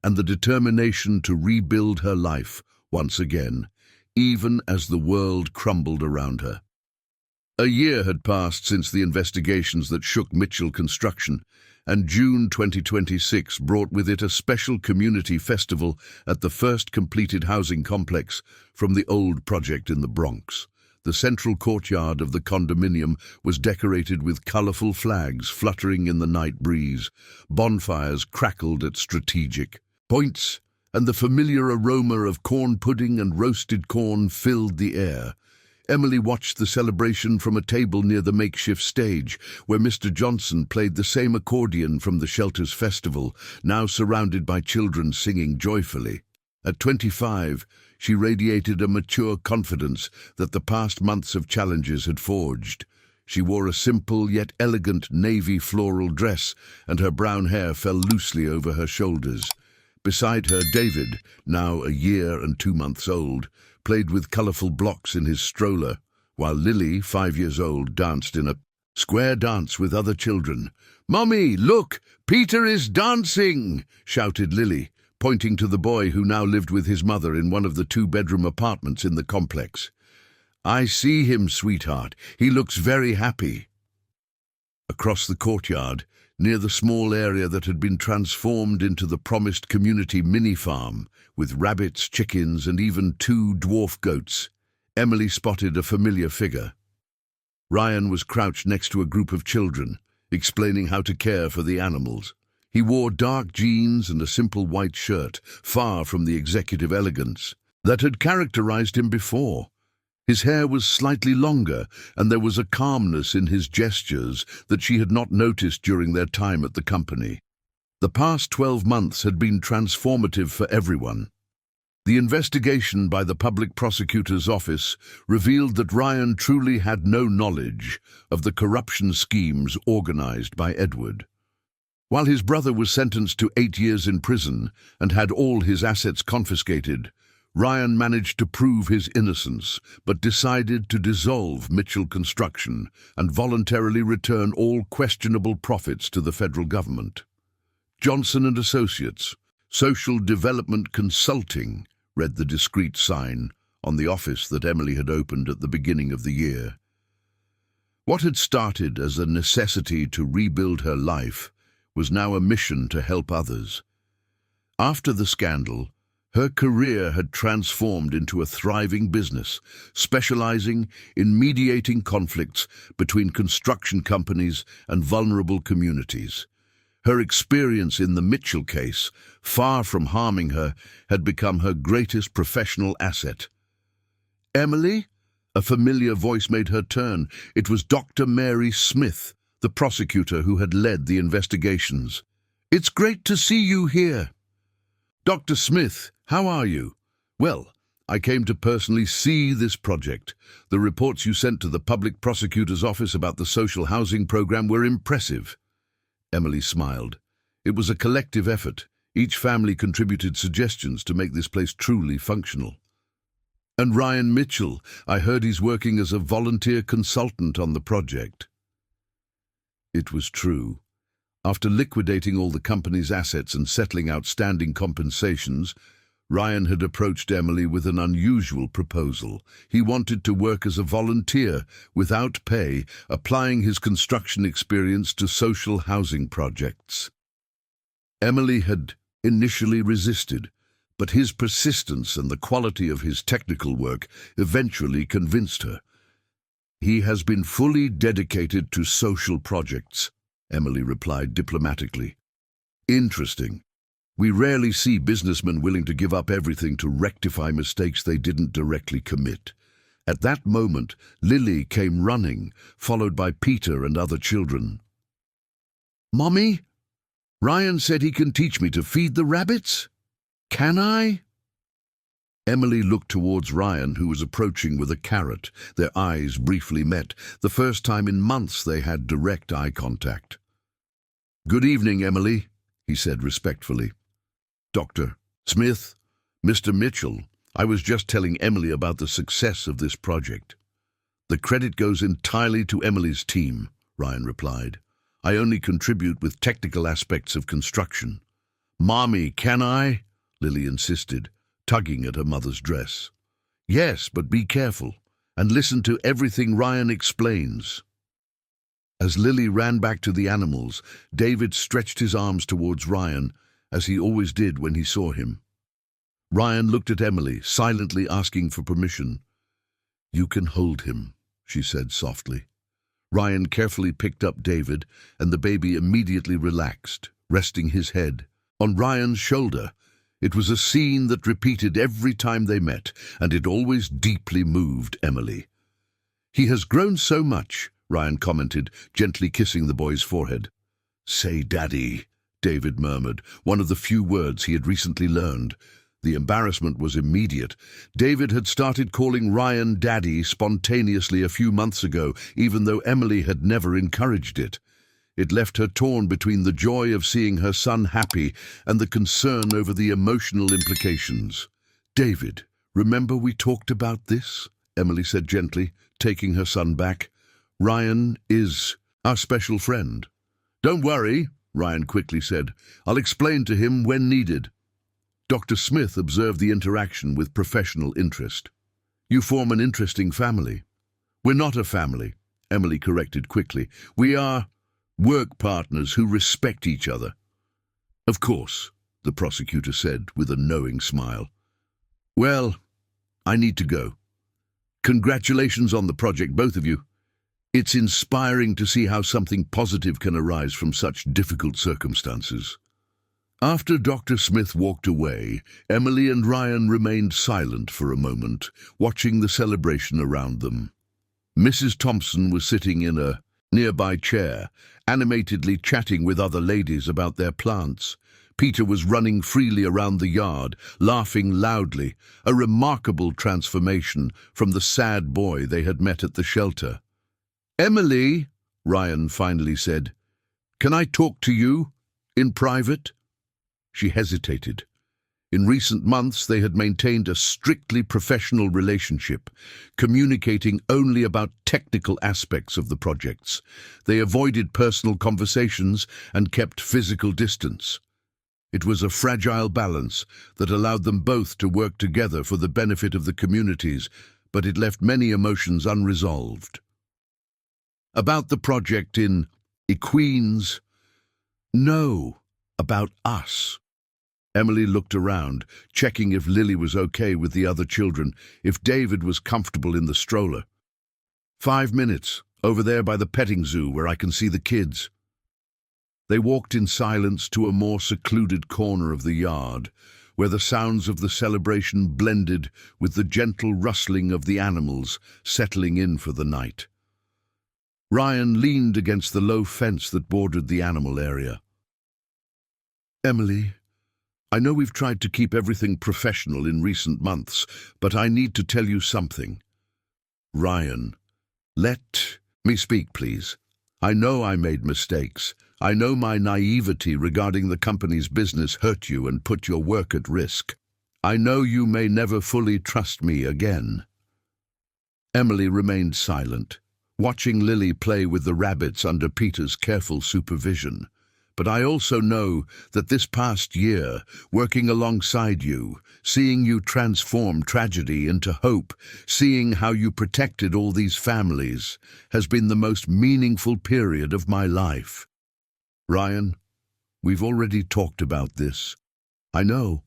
and the determination to rebuild her life once again, even as the world crumbled around her. A year had passed since the investigations that shook Mitchell Construction, and June 2026 brought with it a special community festival at the first completed housing complex from the old project in the Bronx. The central courtyard of the condominium was decorated with colorful flags fluttering in the night breeze. Bonfires crackled at strategic points, and the familiar aroma of corn pudding and roasted corn filled the air. Emily watched the celebration from a table near the makeshift stage, where Mr. Johnson played the same accordion from the Shelters Festival, now surrounded by children singing joyfully. At 25, she radiated a mature confidence that the past months of challenges had forged. She wore a simple yet elegant navy floral dress, and her brown hair fell loosely over her shoulders. Beside her, David, now a year and 2 months old, played with colorful blocks in his stroller, while Lily, 5 years old, danced in a square dance with other children. "Mommy, look! Peter is dancing!" shouted Lily, pointing to the boy who now lived with his mother in one of the 2-bedroom apartments in the complex. "I see him, sweetheart. He looks very happy." Across the courtyard, near the small area that had been transformed into the promised community mini-farm, with rabbits, chickens, and even 2 dwarf goats, Emily spotted a familiar figure. Ryan was crouched next to a group of children, explaining how to care for the animals. He wore dark jeans and a simple white shirt, far from the executive elegance that had characterized him before. His hair was slightly longer, and there was a calmness in his gestures that she had not noticed during their time at the company. The past 12 months had been transformative for everyone. The investigation by the public prosecutor's office revealed that Ryan truly had no knowledge of the corruption schemes organized by Edward. While his brother was sentenced to 8 years in prison and had all his assets confiscated, Ryan managed to prove his innocence, but decided to dissolve Mitchell Construction and voluntarily return all questionable profits to the federal government. Johnson and Associates, Social Development Consulting, read the discreet sign on the office that Emily had opened at the beginning of the year. What had started as a necessity to rebuild her life was now a mission to help others. After the scandal, her career had transformed into a thriving business, specializing in mediating conflicts between construction companies and vulnerable communities. Her experience in the Mitchell case, far from harming her, had become her greatest professional asset. "Emily?" A familiar voice made her turn. It was Dr. Mary Smith, the prosecutor who had led the investigations. "It's great to see you here." "Dr. Smith, how are you?" "Well, I came to personally see this project. The reports you sent to the public prosecutor's office about the social housing program were impressive." Emily smiled. It was a collective effort. Each family contributed suggestions to make this place truly functional. "And Ryan Mitchell, I heard he's working as a volunteer consultant on the project." It was true. After liquidating all the company's assets and settling outstanding compensations, Ryan had approached Emily with an unusual proposal. He wanted to work as a volunteer, without pay, applying his construction experience to social housing projects. Emily had initially resisted, but his persistence and the quality of his technical work eventually convinced her. "He has been fully dedicated to social projects," Emily replied diplomatically. "Interesting. We rarely see businessmen willing to give up everything to rectify mistakes they didn't directly commit." At that moment, Lily came running, followed by Peter and other children. "Mommy, Ryan said he can teach me to feed the rabbits. Can I?" Emily looked towards Ryan, who was approaching with a carrot. Their eyes briefly met, the first time in months they had direct eye contact. "Good evening, Emily," he said respectfully. "Dr. Smith, Mr. Mitchell, I was just telling Emily about the success of this project." "The credit goes entirely to Emily's team," Ryan replied. "I only contribute with technical aspects of construction." "Mommy, can I?" Lily insisted, tugging at her mother's dress. "Yes, but be careful." and listen to everything Ryan explains." As Lily ran back to the animals, David stretched his arms towards Ryan, as he always did when he saw him. Ryan looked at Emily, silently asking for permission. "You can hold him," she said softly. Ryan carefully picked up David, and the baby immediately relaxed, resting his head on Ryan's shoulder. It was a scene that repeated every time they met, and it always deeply moved Emily. "He has grown so much," Ryan commented, gently kissing the boy's forehead. "Say Daddy," David murmured, one of the few words he had recently learned. The embarrassment was immediate. David had started calling Ryan Daddy spontaneously a few months ago, even though Emily had never encouraged it. It left her torn between the joy of seeing her son happy and the concern over the emotional implications. "David, remember we talked about this?" Emily said gently, taking her son back. "Ryan is our special friend." "Don't worry," Ryan quickly said. "I'll explain to him when needed." Dr. Smith observed the interaction with professional interest. "You form an interesting family." "We're not a family," Emily corrected quickly. "We are work partners who respect each other." "Of course," the prosecutor said with a knowing smile. "Well, I need to go. Congratulations on the project, both of you. It's inspiring to see how something positive can arise from such difficult circumstances." After Dr. Smith walked away, Emily and Ryan remained silent for a moment, watching the celebration around them. Mrs. Thompson was sitting in a nearby chair, animatedly chatting with other ladies about their plants. Peter was running freely around the yard, laughing loudly, a remarkable transformation from the sad boy they had met at the shelter. "Emily," Ryan finally said, "can I talk to you in private?" She hesitated. In recent months, they had maintained a strictly professional relationship, communicating only about technical aspects of the projects. They avoided personal conversations and kept physical distance. It was a fragile balance that allowed them both to work together for the benefit of the communities, but it left many emotions unresolved. "About the project in Queens?" "No, about us." Emily looked around, checking if Lily was okay with the other children, if David was comfortable in the stroller. 5 minutes, over there by the petting zoo where I can see the kids." They walked in silence to a more secluded corner of the yard, where the sounds of the celebration blended with the gentle rustling of the animals settling in for the night. Ryan leaned against the low fence that bordered the animal area. "Emily, I know we've tried to keep everything professional in recent months, but I need to tell you something." "Ryan, let me speak, please. I know I made mistakes. I know my naivety regarding the company's business hurt you and put your work at risk. I know you may never fully trust me again." Emily remained silent, watching Lily play with the rabbits under Peter's careful supervision. "But I also know that this past year, working alongside you, seeing you transform tragedy into hope, seeing how you protected all these families, has been the most meaningful period of my life." "Ryan, we've already talked about this. I know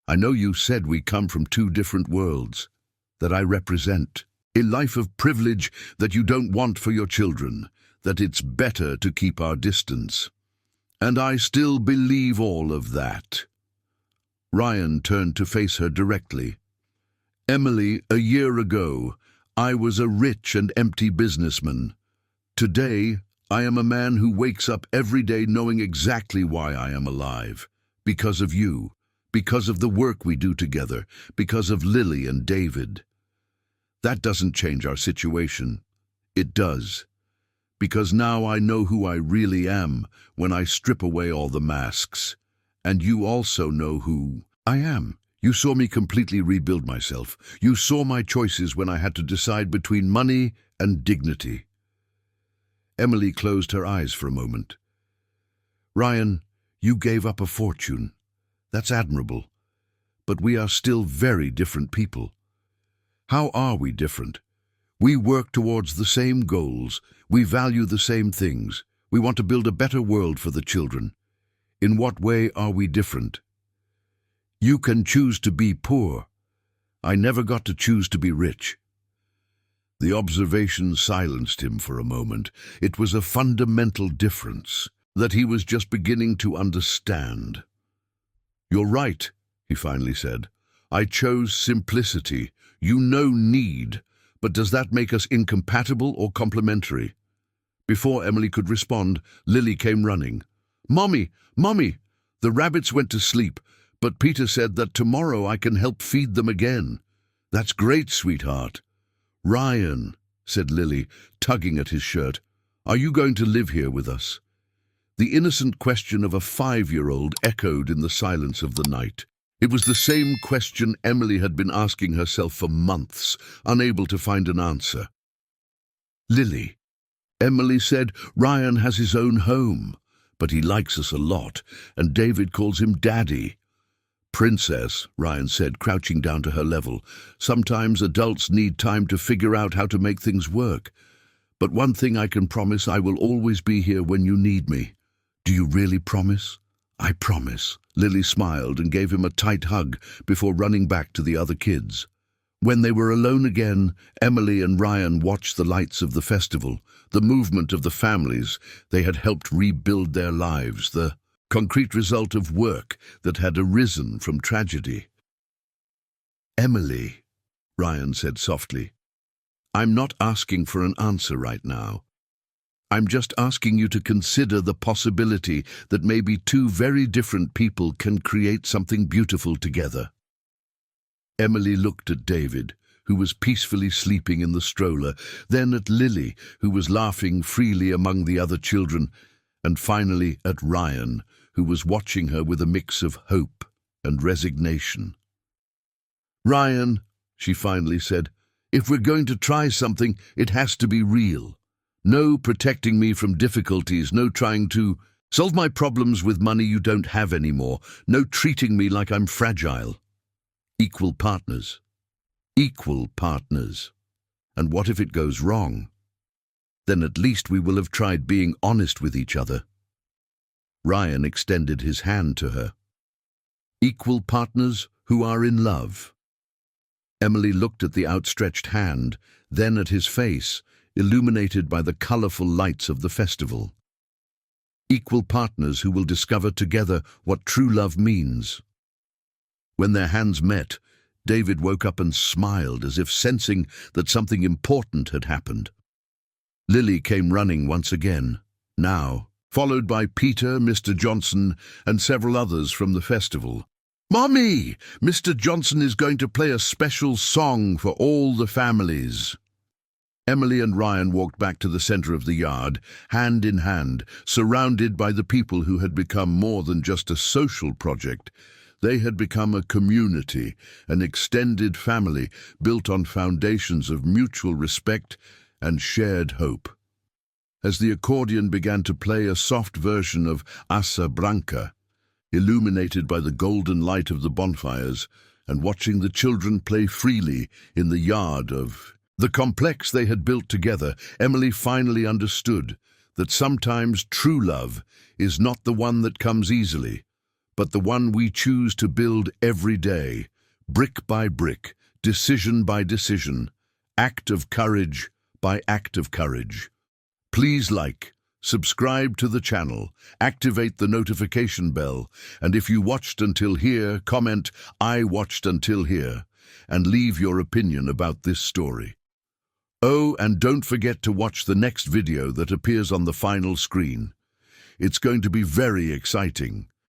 you said we come from two different worlds, that I represent a life of privilege that you don't want for your children, that it's better to keep our distance. And I still believe all of that." Ryan turned to face her directly. "Emily, a year ago, I was a rich and empty businessman. Today, I am a man who wakes up every day knowing exactly why I am alive. Because of you, because of the work we do together, because of Lily and David. That doesn't change our situation. It does. Because now I know who I really am when I strip away all the masks. And you also know who I am. You saw me completely rebuild myself. You saw my choices when I had to decide between money and dignity." Emily closed her eyes for a moment. "Ryan, you gave up a fortune. That's admirable. But we are still very different people." "How are we different?" We work towards the same goals. We value the same things. We want to build a better world for the children. In what way are we different? You can choose to be poor. I never got to choose to be rich. The observation silenced him for a moment. It was a fundamental difference that he was just beginning to understand. You're right, he finally said. I chose simplicity. You know need. But does that make us incompatible or complementary? Before Emily could respond, Lily came running. Mommy, Mommy, the rabbits went to sleep, but Peter said that tomorrow I can help feed them again. That's great, sweetheart. Ryan, said Lily, tugging at his shirt, are you going to live here with us? The innocent question of a 5-year-old echoed in the silence of the night. It was the same question Emily had been asking herself for months, unable to find an answer. Lily, Emily said, Ryan has his own home, but he likes us a lot, and David calls him Daddy. Princess, Ryan said, crouching down to her level. Sometimes adults need time to figure out how to make things work. But one thing I can promise, I will always be here when you need me. Do you really promise? I promise. Lily smiled and gave him a tight hug before running back to the other kids. When they were alone again, Emily and Ryan watched the lights of the festival, the movement of the families they had helped rebuild their lives, the concrete result of work that had arisen from tragedy. Emily, Ryan said softly, I'm not asking for an answer right now. I'm just asking you to consider the possibility that maybe two very different people can create something beautiful together. Emily looked at David, who was peacefully sleeping in the stroller, then at Lily, who was laughing freely among the other children, and finally at Ryan, who was watching her with a mix of hope and resignation. Ryan, she finally said, if we're going to try something, it has to be real. No protecting me from difficulties, no trying to solve my problems with money you don't have anymore, no treating me like I'm fragile. Equal partners. Equal partners. And what if it goes wrong? Then at least we will have tried being honest with each other. Ryan extended his hand to her. Equal partners who are in love. Emily looked at the outstretched hand, then at his face, illuminated by the colorful lights of the festival. Equal partners who will discover together what true love means. When their hands met, David woke up and smiled as if sensing that something important had happened. Lily came running once again, now, followed by Peter, Mr. Johnson, and several others from the festival. Mommy! Mr. Johnson is going to play a special song for all the families. Emily and Ryan walked back to the center of the yard, hand in hand, surrounded by the people who had become more than just a social project. They had become a community, an extended family built on foundations of mutual respect and shared hope. As the accordion began to play a soft version of Asa Branca, illuminated by the golden light of the bonfires, and watching the children play freely in the yard of the complex they had built together, Emily finally understood that sometimes true love is not the one that comes easily, but the one we choose to build every day, brick by brick, decision by decision, act of courage by act of courage. Please like, subscribe to the channel, activate the notification bell, and if you watched until here, comment, I watched until here, and leave your opinion about this story. Oh, and don't forget to watch the next video that appears on the final screen. It's going to be very exciting.